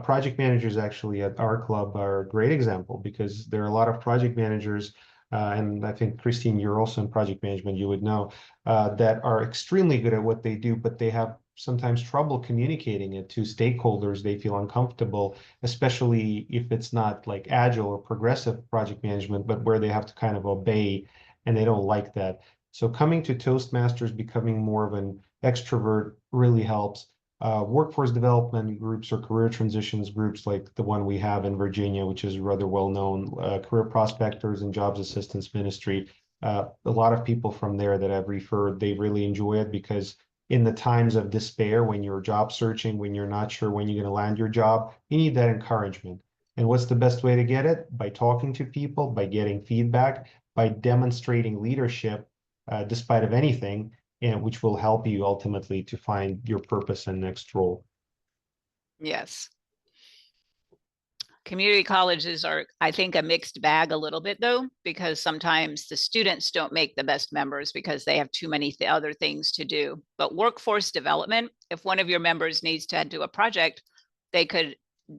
Project managers actually at our club are a great example because there are a lot of project managers, and I think, Christine, you're also in project management, you would know, that are extremely good at what they do, but they have sometimes trouble communicating it to stakeholders. They feel uncomfortable, especially if it's not like agile or progressive project management, but where they have to kind of obey, and they don't like that. So coming to Toastmasters, becoming more of an extrovert really helps. Workforce development groups or career transitions groups like the one we have in Virginia, which is rather well known, career prospectors and jobs assistance ministry. A lot of people from there that I've referred, they really enjoy it because in the times of despair, when you're job searching, when you're not sure when you're going to land your job, you need that encouragement. And what's the best way to get it? By talking to people, by getting feedback, by demonstrating leadership, despite of anything, and which will help you ultimately to find your purpose and next role. Yes. Community colleges are, I think, a mixed bag a little bit though, because sometimes the students don't make the best members because they have too many other things to do. But workforce development, if one of your members needs to do a project, they could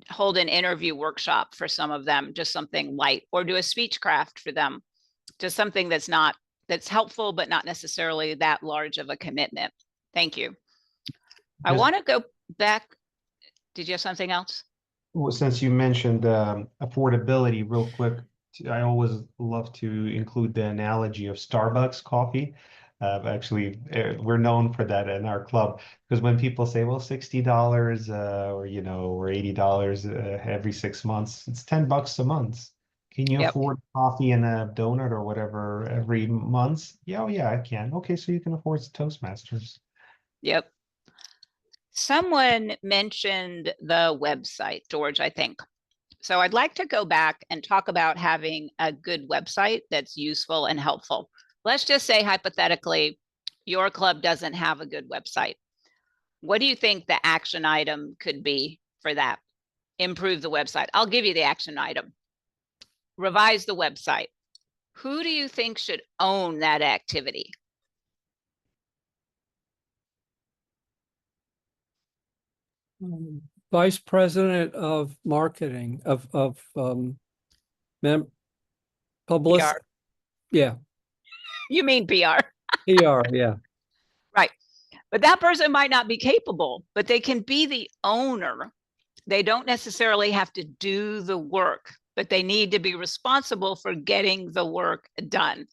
hold an interview workshop for some of them, just something light, or do a speech craft for them, just something that's helpful, but not necessarily that large of a commitment. Thank you. I Yes. want to go back. Did you have something else? Well, since you mentioned affordability real quick, I always love to include the analogy of Starbucks coffee. Actually, we're known for that in our club because when people say, well, $60 or, you know, or $80 every 6 months, it's $10 a month. Can you Yep. afford coffee and a donut or whatever every month? Yeah, oh, yeah, I can. Okay, so you can afford Toastmasters. Yep. Someone mentioned the website, George, I think. So I'd like to go back and talk about having a good website that's useful and helpful. Let's just say hypothetically, your club doesn't have a good website. What do you think the action item could be for that? Improve the website. I'll give you the action item. Revise the website. Who do you think should own that activity? Vice President of Marketing of publicity. PR. Yeah, You mean PR. PR. Yeah. Right. But that person might not be capable, but they can be the owner. They don't necessarily have to do the work, but they need to be responsible for getting the work done.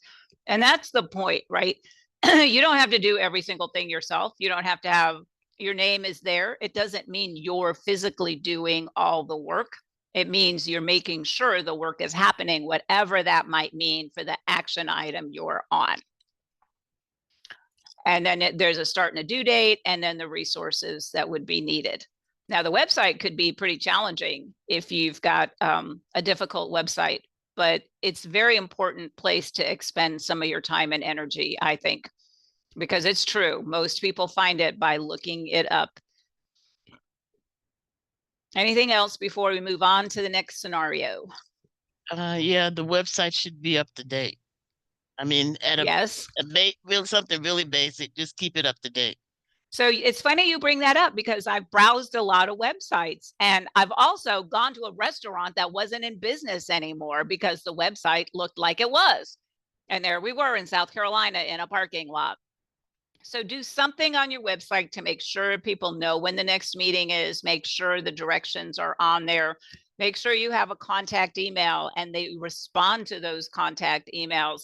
And that's the point, right? You don't have to do every single thing yourself. You don't have to have your name is there. It doesn't mean you're physically doing all the work. It means you're making sure the work is happening, whatever that might mean for the action item you're on. And then there's a start and a due date, and then the resources that would be needed. Now, the website could be pretty challenging if you've got a difficult website, but it's a very important place to expend some of your time and energy, I think, because it's true. Most people find it by looking it up. Anything else before we move on to the next scenario? Yeah, the website should be up to date. I mean, at yes, something really basic, just keep it up to date. So it's funny you bring that up because I've browsed a lot of websites, and I've also gone to a restaurant that wasn't in business anymore because the website looked like it was. And there we were in South Carolina in a parking lot. So do something on your website to make sure people know when the next meeting is, make sure the directions are on there, make sure you have a contact email and they respond to those contact emails,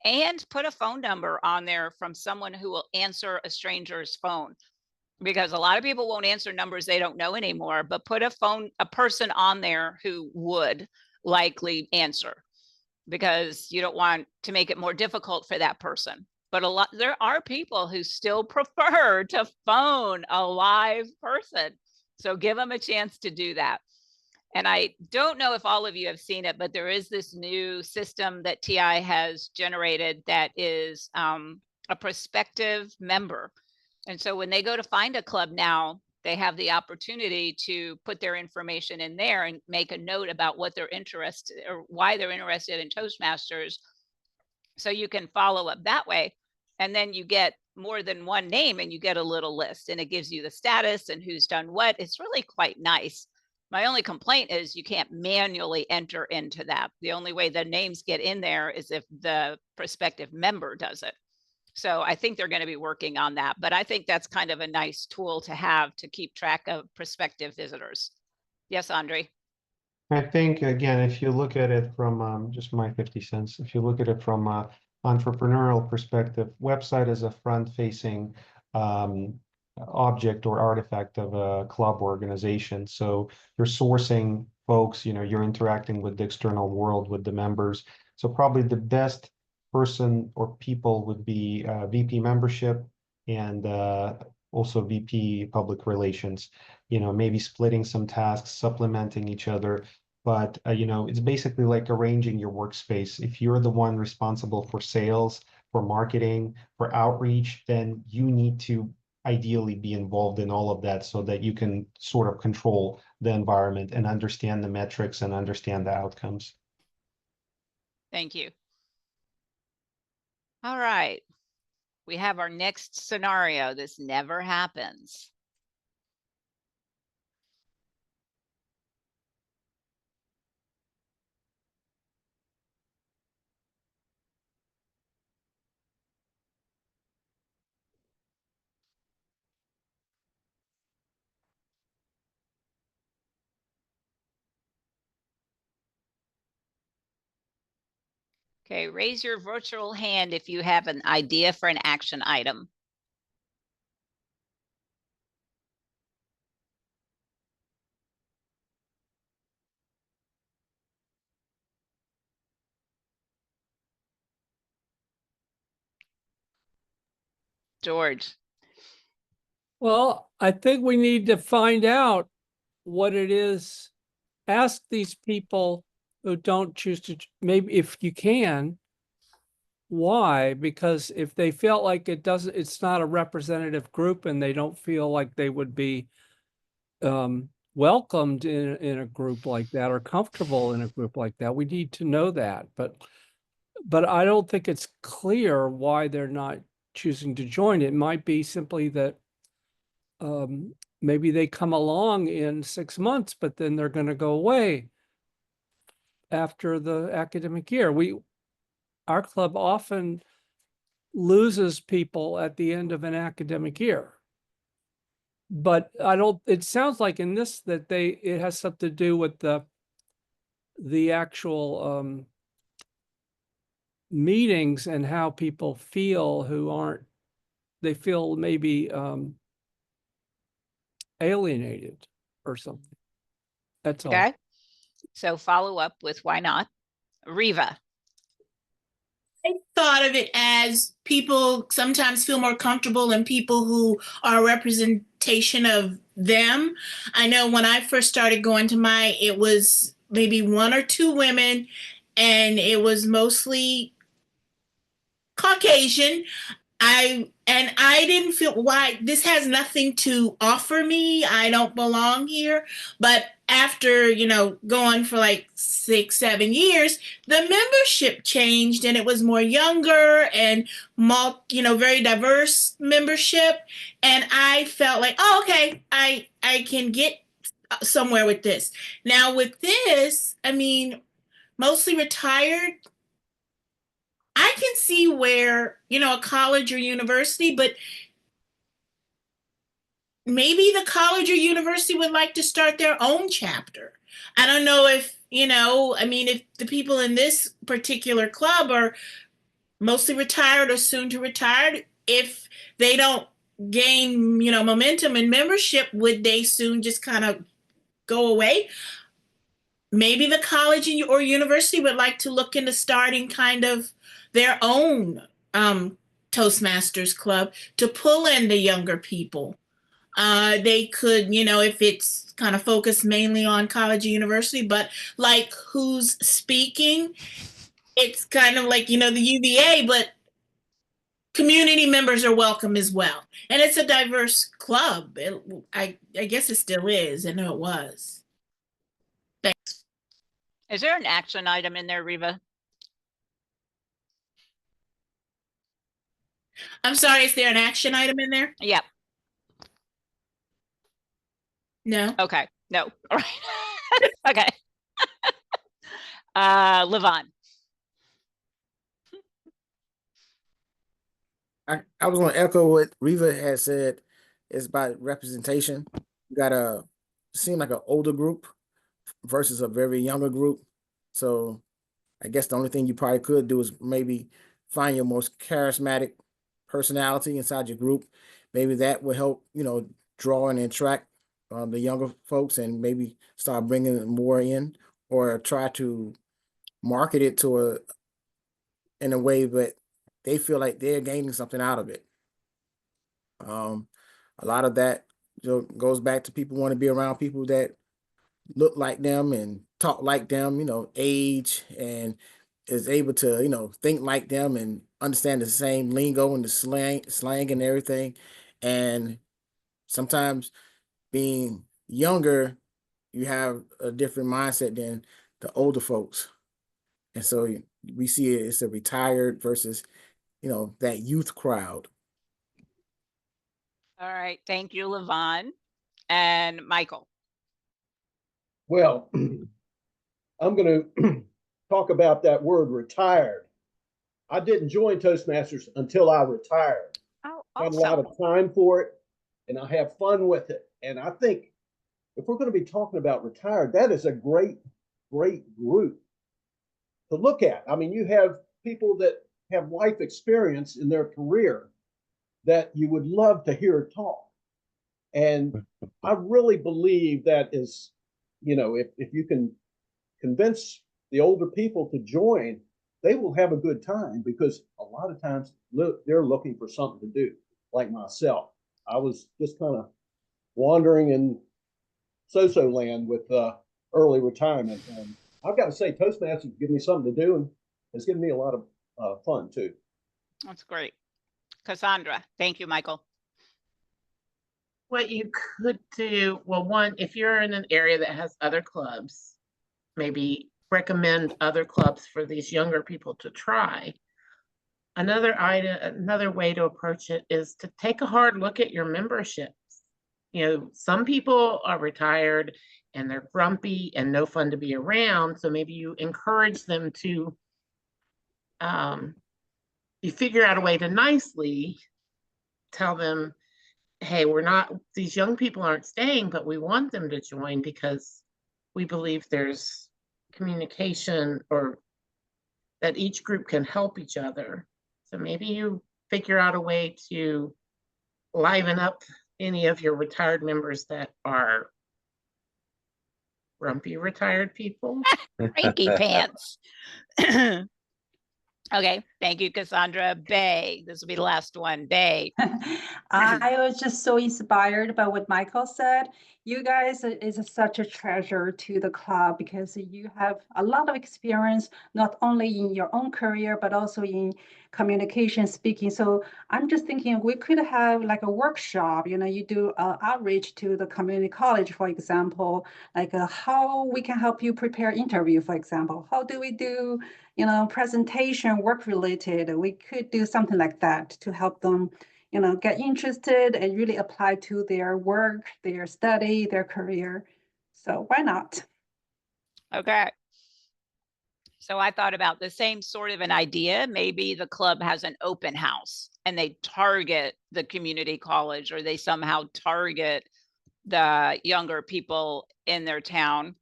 and put a phone number on there from someone who will answer a stranger's phone, because a lot of people won't answer numbers they don't know anymore, but put a person on there who would likely answer, because you don't want to make it more difficult for that person. But there are people who still prefer to phone a live person. So give them a chance to do that. And I don't know if all of you have seen it, but there is this new system that TI has generated that is a prospective member. And so when they go to find a club now, they have the opportunity to put their information in there and make a note about what they're interested or why they're interested in Toastmasters. So you can follow up that way. And then you get more than one name and you get a little list, and it gives you the status and who's done what. It's really quite nice. My only complaint is you can't manually enter into that. The only way the names get in there is if the prospective member does it. So I think they're going to be working on that, but I think that's kind of a nice tool to have to keep track of prospective visitors. Yes, Andre? I think, again, if you look at it from just my 50 cents, if you look at it from a entrepreneurial perspective, website is a front-facing object or artifact of a club organization. So you're sourcing folks, you're interacting with the external world, with the members. So probably the best person or people would be VP membership and also VP public relations, maybe splitting some tasks, supplementing each other. But, it's basically like arranging your workspace. If you're the one responsible for sales, for marketing, for outreach, then you need to ideally be involved in all of that so that you can sort of control the environment and understand the metrics and understand the outcomes. Thank you. All right. We have our next scenario. This never happens. Okay, raise your virtual hand if you have an idea for an action item. George. Well, I think we need to find out what it is. Ask these people who don't choose to, maybe if you can, why? Because if they felt like it's not a representative group and they don't feel like they would be welcomed in a group like that or comfortable in a group like that, we need to know that. But I don't think it's clear why they're not choosing to join. It might be simply that maybe they come along in 6 months, but then they're going to go away after the academic year. Our club often loses people at the end of an academic year. But it sounds like in this that it has something to do with the actual meetings and how people feel they feel maybe alienated or something. That's all. Okay. So follow up with why not. Riva. I thought of it as people sometimes feel more comfortable in people who are a representation of them. I know when I first started going to it was maybe 1 or 2 women, and it was mostly Caucasian. I didn't feel why this has nothing to offer me. I don't belong here. But after, going for like 6, 7 years, the membership changed and it was more younger and very diverse membership. And I felt like, oh, okay, I can get somewhere with this. Now with this, mostly retired. I can see where, a college or university, but maybe the college or university would like to start their own chapter. I don't know if, if the people in this particular club are mostly retired or soon to retire, if they don't gain, momentum and membership, would they soon just kind of go away? Maybe the college or university would like to look into starting kind of their own Toastmasters club to pull in the younger people. They could, if it's kind of focused mainly on college or university, but like who's speaking, it's kind of like, the UVA, but community members are welcome as well. And it's a diverse club. I guess it still is. I know it was. Thanks. Is there an action item in there, Riva? I'm sorry, is there an action item in there? Yep. No. Okay. No. All right. Okay. Levon. I was gonna echo what Reva had said. It's about representation. You got a seem like an older group versus a very younger group. So I guess the only thing you probably could do is maybe find your most charismatic personality inside your group. Maybe that will help, draw and attract the younger folks, and maybe start bringing more in, or try to market it in a way that they feel like they're gaining something out of it. A lot of that goes back to people want to be around people that look like them and talk like them, age, and is able to, think like them and understand the same lingo and the slang and everything. And sometimes being younger, you have a different mindset than the older folks. And so we see it's a retired versus, that youth crowd. All right. Thank you, Levon. And Michael. Well, I'm going to talk about that word retired. I didn't join Toastmasters until I retired. Oh, Got a lot of time for it, and I have fun with it. And I think if we're going to be talking about retired, that is a great, great group to look at. I mean, you have people that have life experience in their career that you would love to hear talk. And I really believe that is, if you can convince the older people to join, they will have a good time, because a lot of times they're looking for something to do. Like myself, I was just kind of wandering in so-so land with early retirement. And I've got to say, Toastmasters give me something to do, and it's given me a lot of fun too. That's great. Cassandra. Thank you, Michael. What you could do, well, one, if you're in an area that has other clubs, maybe recommend other clubs for these younger people to try. Another way to approach it is to take a hard look at your memberships. Some people are retired and they're grumpy and no fun to be around. So maybe you encourage them to, you figure out a way to nicely tell them, hey, these young people aren't staying, but we want them to join because we believe there's communication, or that each group can help each other. So maybe you figure out a way to liven up any of your retired members that are grumpy retired people. Cranky pants. Okay. Thank you, Cassandra. Bay. This will be the last one. Bay. I was just so inspired by what Michael said. You guys is such a treasure to the club, because you have a lot of experience, not only in your own career, but also in communication, speaking. So I'm just thinking we could have like a workshop, you do outreach to the community college, for example, like how we can help you prepare interview, for example. How do we do, presentation work related? We could do something like that to help them get interested and really apply to their work, their study, their career. So why not? Okay. So I thought about the same sort of an idea. Maybe the club has an open house and they target the community college, or they somehow target the younger people in their town.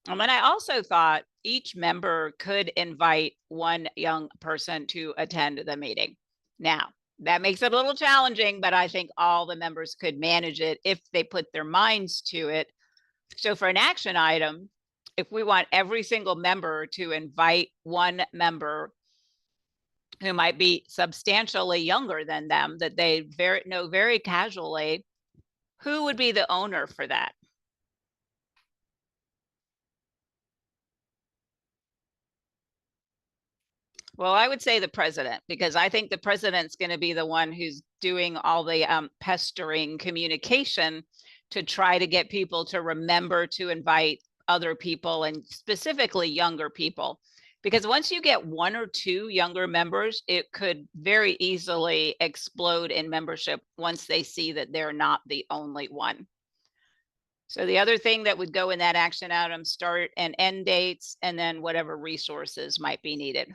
And then I also thought each member could invite one young person to attend the meeting. Now, that makes it a little challenging, but I think all the members could manage it if they put their minds to it. So for an action item, if we want every single member to invite one member who might be substantially younger than them, that they know very casually, who would be the owner for that? Well, I would say the president, because I think the president's going to be the one who's doing all the pestering communication to try to get people to remember to invite other people, and specifically younger people. Because once you get one or two younger members, it could very easily explode in membership once they see that they're not the only one. So the other thing that would go in that action item, start and end dates, and then whatever resources might be needed.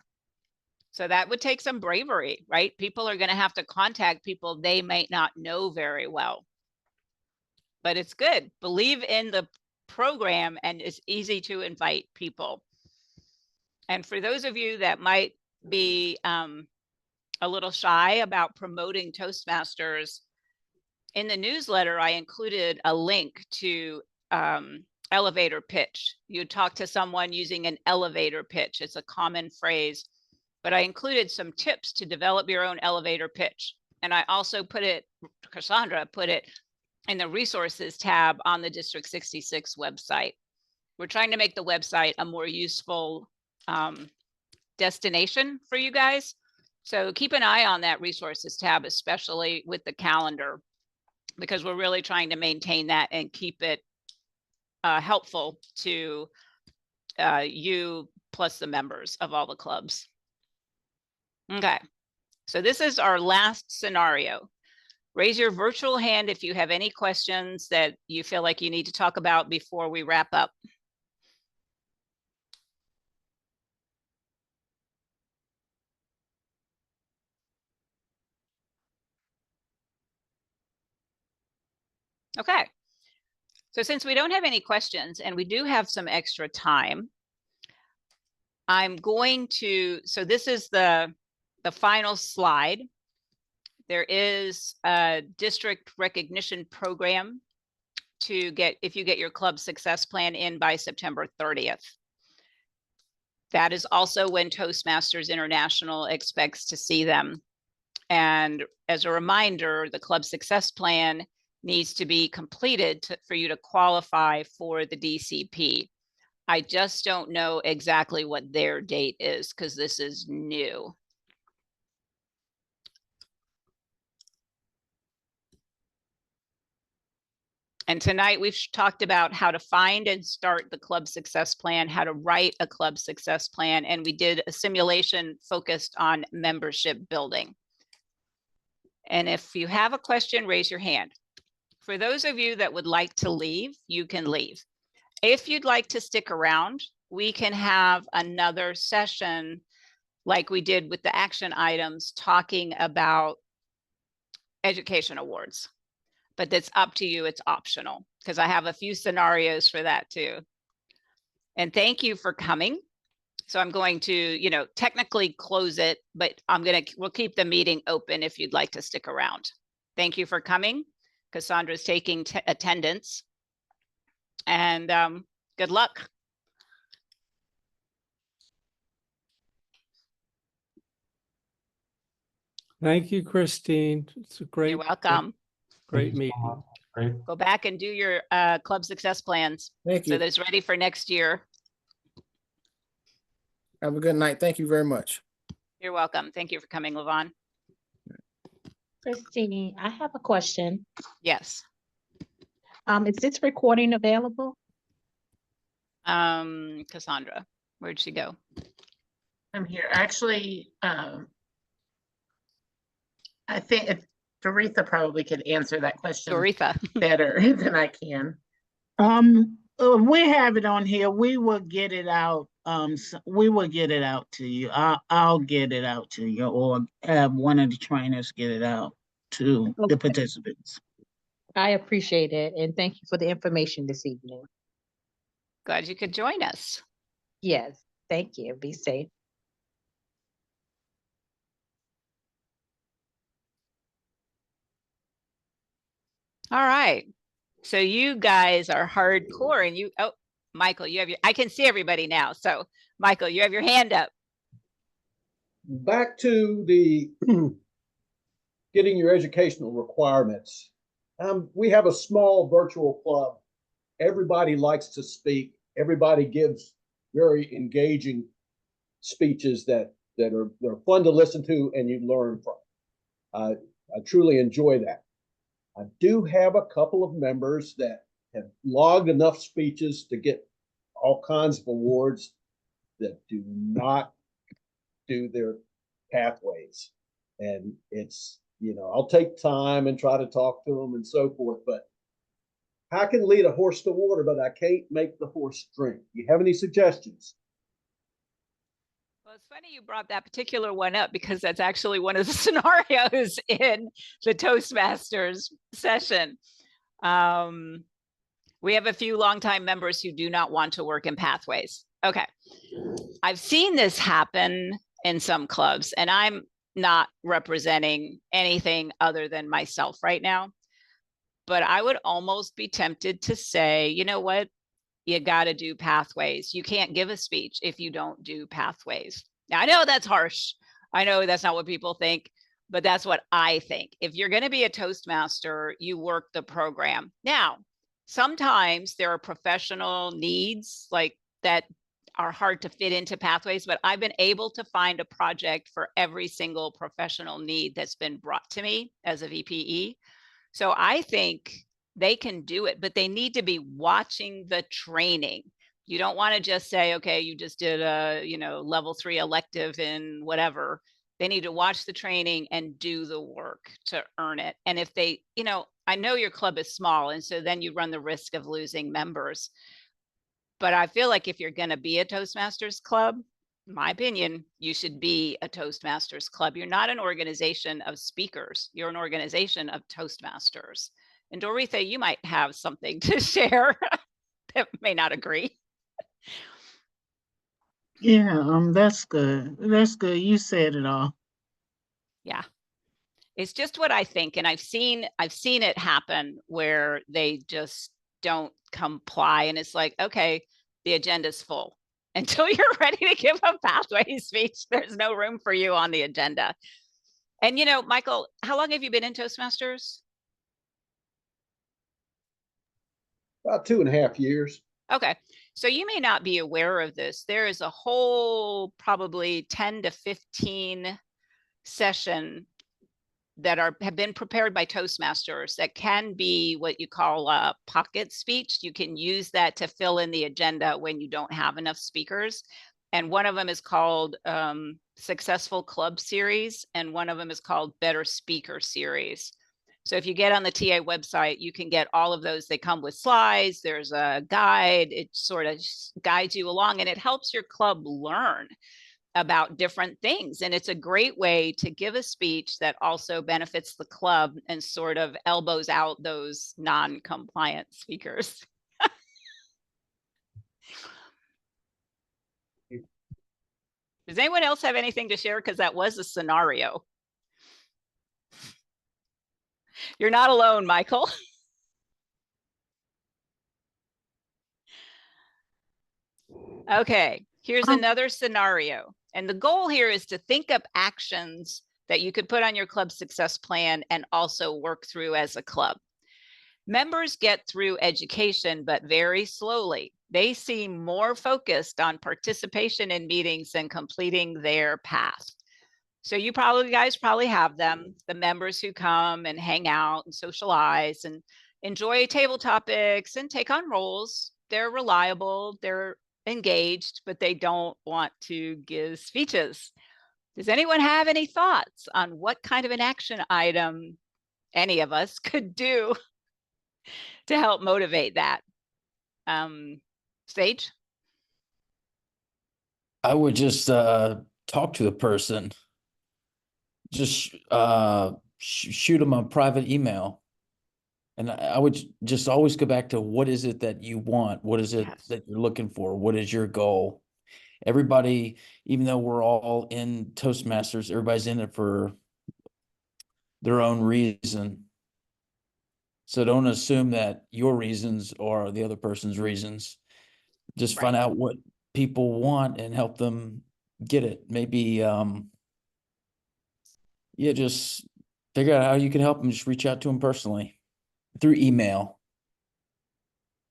So that would take some bravery, right? People are going to have to contact people they might not know very well. But it's good. Believe in the program, and it's easy to invite people. And for those of you that might be a little shy about promoting Toastmasters, in the newsletter, I included a link to elevator pitch. You talk to someone using an elevator pitch. It's a common phrase, but I included some tips to develop your own elevator pitch. And I also put it, Cassandra put it in the resources tab on the District 66 website. We're trying to make the website a more useful destination for you guys. So keep an eye on that resources tab, especially with the calendar, because we're really trying to maintain that and keep it helpful to you plus the members of all the clubs. Okay, so this is our last scenario. Raise your virtual hand if you have any questions that you feel like you need to talk about before we wrap up. Okay, so since we don't have any questions and we do have some extra time, I'm going to, so this is the final slide. There is a district recognition program to get, if you get your club success plan in by September 30th. That is also when Toastmasters International expects to see them. And as a reminder, the club success plan needs to be completed for you to qualify for the DCP. I just don't know exactly what their date is because this is new. And tonight we've talked about how to find and start the club success plan, how to write a club success plan, and we did a simulation focused on membership building. And if you have a question, raise your hand. For those of you that would like to leave, you can leave. If you'd like to stick around, we can have another session like we did with the action items talking about education awards. But that's up to you, it's optional, because I have a few scenarios for that too. And thank you for coming. So I'm going to, technically close it, but we'll keep the meeting open if you'd like to stick around. Thank you for coming. Cassandra's taking attendance. And good luck. Thank you, Christine. It's a great. You're welcome. Great meeting. Great. Go back and do your club success plans. Thank you. So that it's ready for next year. Have a good night. Thank you very much. You're welcome. Thank you for coming, Levon. Christine, I have a question. Yes. Is this recording available? Cassandra, where'd she go? I'm here. Actually, I think Doretha probably could answer that question Doretha. better than I can. We have it on here. We will get it out. We will get it out to you. I'll get it out to you, or have one of the trainers get it out to the participants. I appreciate it, and thank you for the information this evening. Glad you could join us. Yes, thank you. Be safe. All right. So you guys are hardcore, and Michael, you have I can see everybody now. So Michael, you have your hand up. Back to the getting your educational requirements. We have a small virtual club. Everybody likes to speak. Everybody gives very engaging speeches that are fun to listen to and you learn from. I truly enjoy that. I do have a couple of members that have logged enough speeches to get all kinds of awards that do not do their pathways. And it's, I'll take time and try to talk to them and so forth, but I can lead a horse to water, but I can't make the horse drink. You have any suggestions? Well, it's funny you brought that particular one up because that's actually one of the scenarios in the Toastmasters session. We have a few longtime members who do not want to work in pathways. Okay. I've seen this happen in some clubs, and I'm not representing anything other than myself right now. But I would almost be tempted to say, you know what? You got to do pathways. You can't give a speech if you don't do pathways. Now, I know that's harsh. I know that's not what people think, but that's what I think. If you're going to be a Toastmaster, you work the program. Now, sometimes there are professional needs like that are hard to fit into pathways, but I've been able to find a project for every single professional need that's been brought to me as a VPE. So I think they can do it, but they need to be watching the training. You don't want to just say, okay, you just did a, level 3 elective in whatever. They need to watch the training and do the work to earn it. And if they, I know your club is small, and so then you run the risk of losing members. But I feel like if you're going to be a Toastmasters club, in my opinion, you should be a Toastmasters club. You're not an organization of speakers. You're an organization of Toastmasters. And Doretha, you might have something to share that may not agree. Yeah, that's good. That's good. You said it all. Yeah. It's just what I think. And I've seen it happen where they just don't comply. And it's like, okay, the agenda's full. Until you're ready to give a pathway speech, there's no room for you on the agenda. And Michael, how long have you been in Toastmasters? About 2.5 years. Okay. So you may not be aware of this. There is a whole probably 10 to 15 session that have been prepared by Toastmasters that can be what you call a pocket speech. You can use that to fill in the agenda when you don't have enough speakers. And one of them is called Successful Club Series, and one of them is called Better Speaker Series. So if you get on the TA website, you can get all of those. They come with slides. There's a guide. It sort of guides you along, and it helps your club learn about different things. And it's a great way to give a speech that also benefits the club and sort of elbows out those non-compliant speakers. Does anyone else have anything to share? Because that was a scenario. You're not alone, Michael. Okay, here's another scenario. And the goal here is to think up actions that you could put on your club success plan and also work through as a club. Members get through education, but very slowly. They seem more focused on participation in meetings than completing their path. So you guys probably have them, the members who come and hang out and socialize and enjoy table topics and take on roles. They're reliable, they're engaged, but they don't want to give speeches. Does anyone have any thoughts on what kind of an action item any of us could do to help motivate that? Sage? I would just talk to the person. Just shoot them a private email. And I would just always go back to what is it that you want? What is it that you're looking for? What is your goal? Everybody, even though we're all in Toastmasters, everybody's in it for their own reason. So don't assume that your reasons are the other person's reasons. Just find out what people want and help them get it. Maybe, just figure out how you can help them. Just reach out to them personally through email.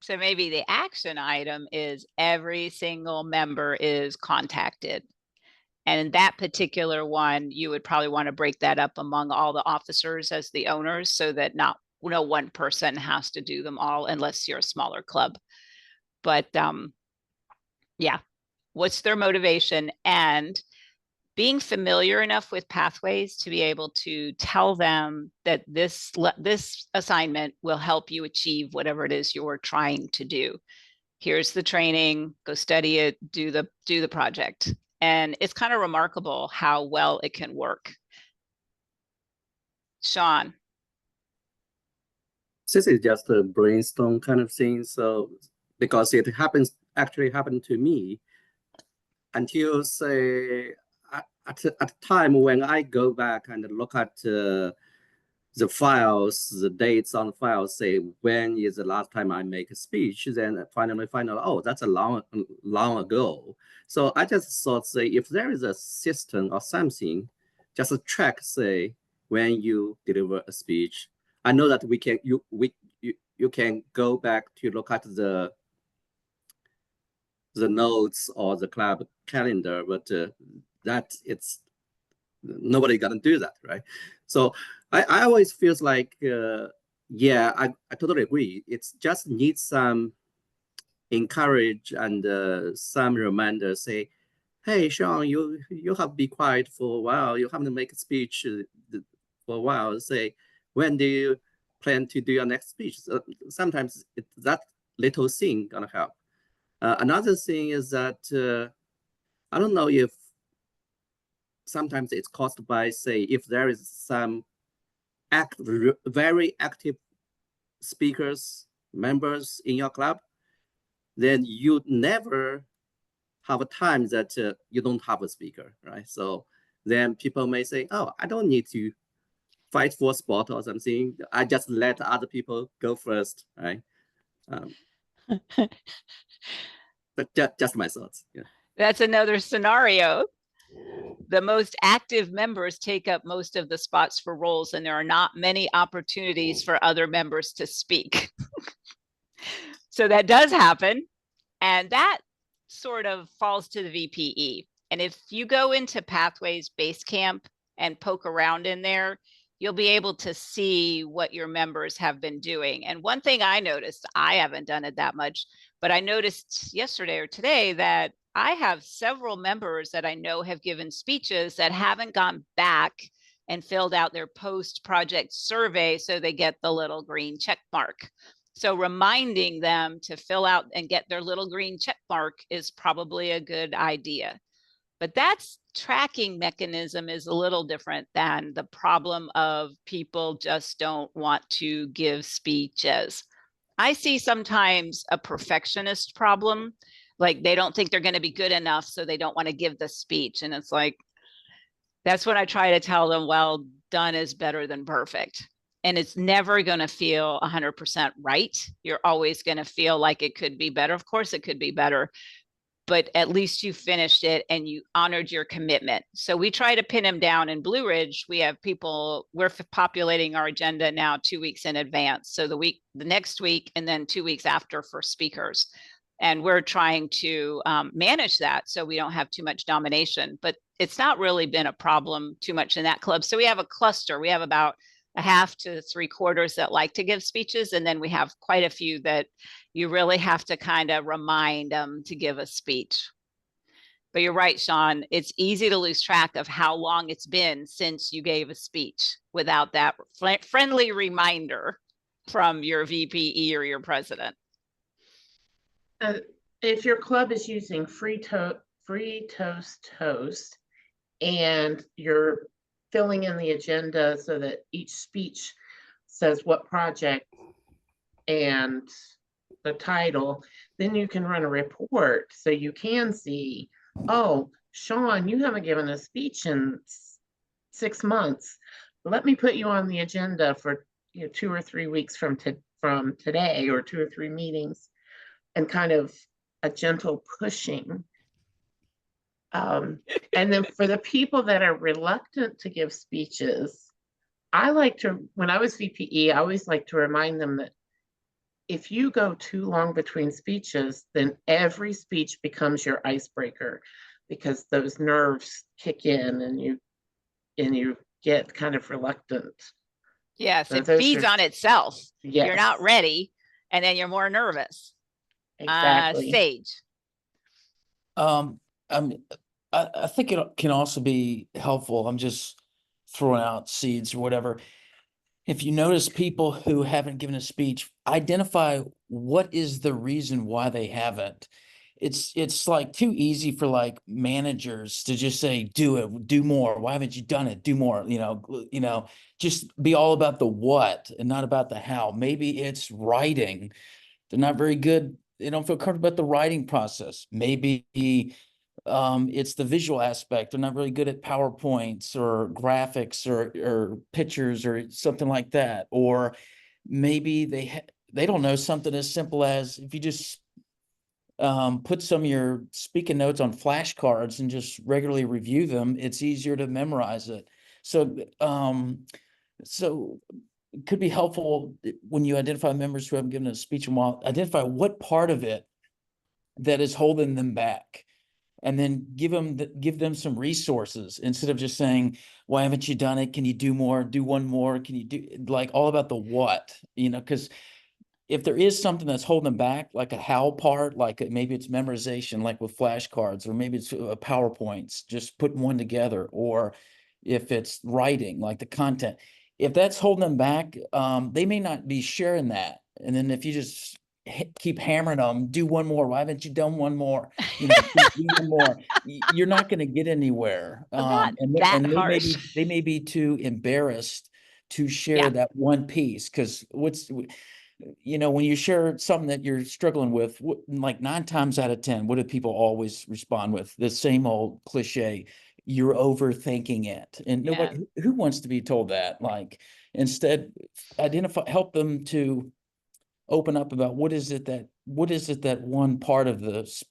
So maybe the action item is every single member is contacted. And in that particular one, you would probably want to break that up among all the officers as the owners so that no one person has to do them all unless you're a smaller club. But yeah, what's their motivation? And being familiar enough with pathways to be able to tell them that this assignment will help you achieve whatever it is you're trying to do. Here's the training, go study it, do the project. And it's kind of remarkable how well it can work. Sean. This is just a brainstorm kind of thing. So because it actually happened to me until say at the time when I go back and look at the files, the dates on the files, say when is the last time I make a speech, then finally find out, oh, that's a long ago. So I just thought, say, if there is a system or something, just a track, say, when you deliver a speech. I know that you can go back to look at the notes or the club calendar, but that it's nobody gonna do that, right? So I always feels like yeah, I totally agree. It's just needs some encourage and some reminder. Say, hey, Sean, you have be quiet for a while. You have to make a speech for a while. Say, when do you plan to do your next speech? So sometimes that little thing gonna help. Another thing is that I don't know if sometimes it's caused by, say, if there is some very active speakers, members in your club, then you never have a time that you don't have a speaker, right? So then people may say, oh, I don't need to fight for a spot or something. I just let other people go first, right? But just my thoughts. Yeah. That's another scenario. The most active members take up most of the spots for roles, and there are not many opportunities for other members to speak. So that does happen. And that sort of falls to the VPE. And if you go into Pathways Basecamp and poke around in there, you'll be able to see what your members have been doing. And one thing I noticed, I haven't done it that much, but I noticed yesterday or today that I have several members that I know have given speeches that haven't gone back and filled out their post-project survey so they get the little green check mark. So reminding them to fill out and get their little green check mark is probably a good idea. But that's tracking mechanism is a little different than the problem of people just don't want to give speeches. I see sometimes a perfectionist problem, like they don't think they're going to be good enough, so they don't want to give the speech. And it's like, that's when I try to tell them, well, done is better than perfect. And it's never going to feel 100% right. You're always going to feel like it could be better. Of course, it could be better, but at least you finished it and you honored your commitment. So we try to pin them down in Blue Ridge. We have people, we're populating our agenda now 2 weeks in advance. So the next week, and then 2 weeks after for speakers. And we're trying to manage that so we don't have too much domination, but it's not really been a problem too much in that club. So we have a cluster. We have about a half to 3/4 that like to give speeches. And then we have quite a few that you really have to kind of remind them to give a speech. But you're right, Sean, it's easy to lose track of how long it's been since you gave a speech without that friendly reminder from your VPE or your president. If your club is using free Toast and you're filling in the agenda so that each speech says what project and the title, then you can run a report so you can see, oh, Sean, you haven't given a speech in 6 months. Let me put you on the agenda for 2 or 3 weeks from today, or 2 or 3 meetings, and kind of a gentle pushing. And then for the people that are reluctant to give speeches, I like to, when I was VPE, I always like to remind them that if you go too long between speeches, then every speech becomes your icebreaker, because those nerves kick in and you get kind of reluctant. Yes, So it feeds on itself. Yes. You're not ready, and then you're more nervous. Exactly. Sage. I think it can also be helpful. I'm just throwing out seeds or whatever. If you notice people who haven't given a speech, identify what is the reason why they haven't. It's like too easy for like managers to just say, do it, do more. Why haven't you done it? Do more, just be all about the what and not about the how. Maybe it's writing. They're not very good. They don't feel comfortable about the writing process. Maybe it's the visual aspect. They're not really good at PowerPoints or graphics or pictures or something like that. Or maybe they don't know something as simple as if you just put some of your speaking notes on flashcards and just regularly review them, it's easier to memorize it. So it could be helpful when you identify members who haven't given a speech in a while, identify what part of it that is holding them back. And then give them some resources instead of just saying, why haven't you done it? Can you do more? Do one more? Can you do like all about the what, because if there is something that's holding them back, like a how part, like maybe it's memorization, like with flashcards, or maybe it's PowerPoints, just putting one together, or if it's writing, like the content, if that's holding them back, they may not be sharing that. And then if you just keep hammering them, do one more. Why haven't you done one more? Do one more. You're not going to get anywhere. Not And that they harsh. may be too embarrassed to share that one piece, because when you share something that you're struggling with, like 9 times out of 10, what do people always respond with? The same old cliche, you're overthinking it. And nobody who wants to be told that. Like, instead, help them to open up about what is it that one part of the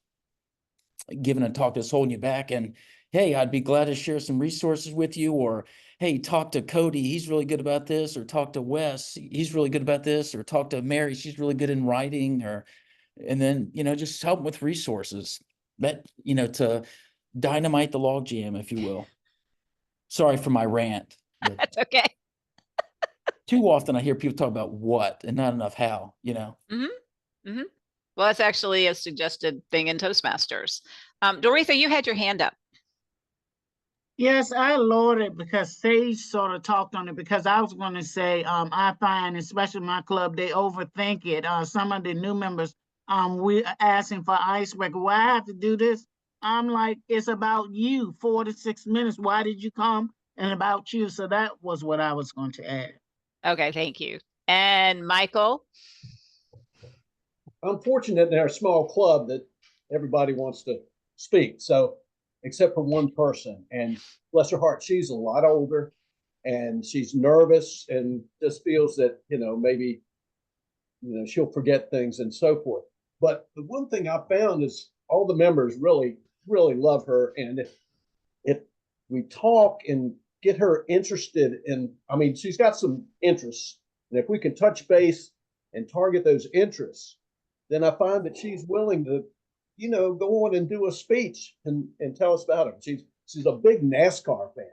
giving a talk that's holding you back. And hey, I'd be glad to share some resources with you, or hey, talk to Cody, he's really good about this, or talk to Wes, he's really good about this, or talk to Mary, she's really good in writing, and then just help with resources that to dynamite the log jam, if you will. Sorry for my rant. That's okay. Too often I hear people talk about what and not enough how. Well, that's actually a suggested thing in Toastmasters. Doretha, you had your hand up. Yes, I lowered it because Sage sort of talked on it, because I was going to say, I find, especially my club, they overthink it. Some of the new members, we are asking for icebreaker. Why I have to do this? I'm like, it's about you, 4 to 6 minutes. Why did you come? And about you. So that was what I was going to add. Okay, thank you. And Michael? I'm fortunate in our small club that everybody wants to speak. So, except for one person, and bless her heart, she's a lot older and she's nervous and just feels that, maybe, she'll forget things and so forth. But the one thing I found is all the members really, really love her. And if we talk and get her interested in, she's got some interests. And if we can touch base and target those interests, then I find that she's willing to, go on and do a speech and tell us about it. She's a big NASCAR fan.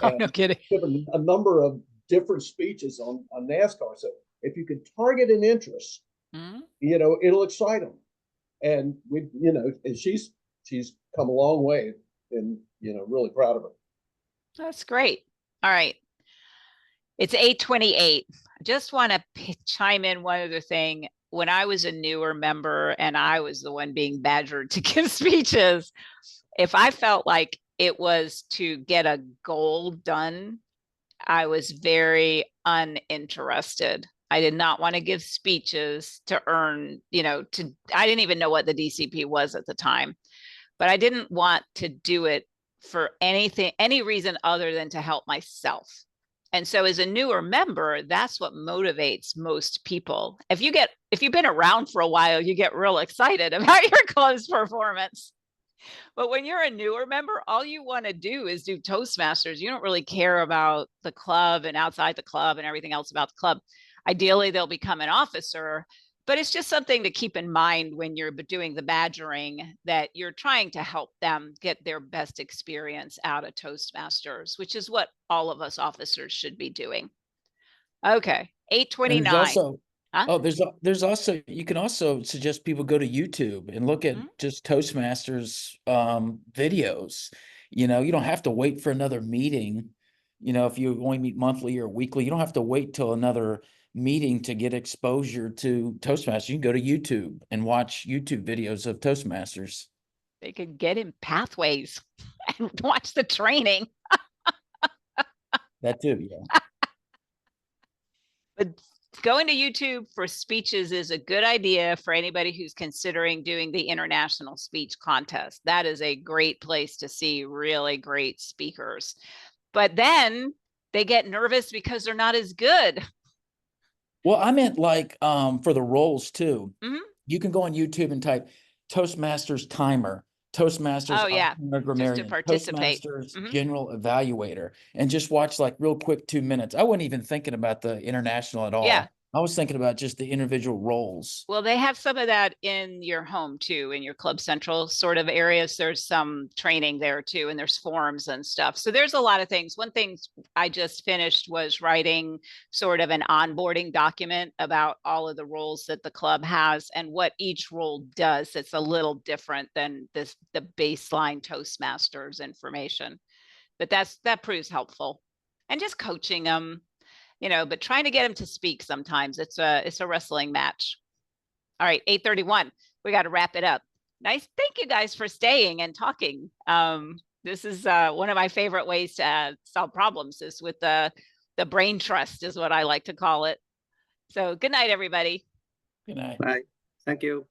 Oh, no kidding. Given a number of different speeches on NASCAR. So if you can target an interest, it'll excite them. And and she's come a long way, and really proud of her. That's great. All right. It's 8:28. I just want to chime in one other thing. When I was a newer member and I was the one being badgered to give speeches, if I felt like it was to get a goal done, I was very uninterested. I did not want to give speeches to earn, I didn't even know what the DCP was at the time, but I didn't want to do it for any reason other than to help myself. And so as a newer member, that's what motivates most people. If you've been around for a while, you get real excited about your club's performance. But when you're a newer member, all you want to do is do Toastmasters. You don't really care about the club and outside the club and everything else about the club. Ideally, they'll become an officer, but it's just something to keep in mind when you're doing the badgering, that you're trying to help them get their best experience out of Toastmasters, which is what all of us officers should be doing. Okay, 8:29. Huh? Oh, there's also, you can also suggest people go to YouTube and look at just Toastmasters videos. You know, you don't have to wait for another meeting. You know, if you only meet monthly or weekly, you don't have to wait till another meeting to get exposure to Toastmasters. You can go to YouTube and watch YouTube videos of Toastmasters. They could get in pathways and watch the training. That too, yeah. But going to YouTube for speeches is a good idea for anybody who's considering doing the international speech contest. That is a great place to see really great speakers. But then they get nervous because they're not as good. Well, I meant like for the roles too. You can go on YouTube and type Toastmasters timer, Toastmasters Oh yeah, grammarian, participate. Toastmasters general evaluator, and just watch like real quick 2 minutes. I wasn't even thinking about the international at all. Yeah. I was thinking about just the individual roles. Well, they have some of that in your home too, in your Club Central sort of areas. There's some training there too, and there's forums and stuff. So there's a lot of things. One thing I just finished was writing sort of an onboarding document about all of the roles that the club has and what each role does. It's a little different than the baseline Toastmasters information, but that proves helpful. And just coaching them, you know, but trying to get them to speak sometimes. It's a wrestling match. All right, 8:31. We got to wrap it up. Nice. Thank you guys for staying and talking. This is one of my favorite ways to solve problems is with the brain trust is what I like to call it. So good night, everybody. Good night. Bye. Thank you.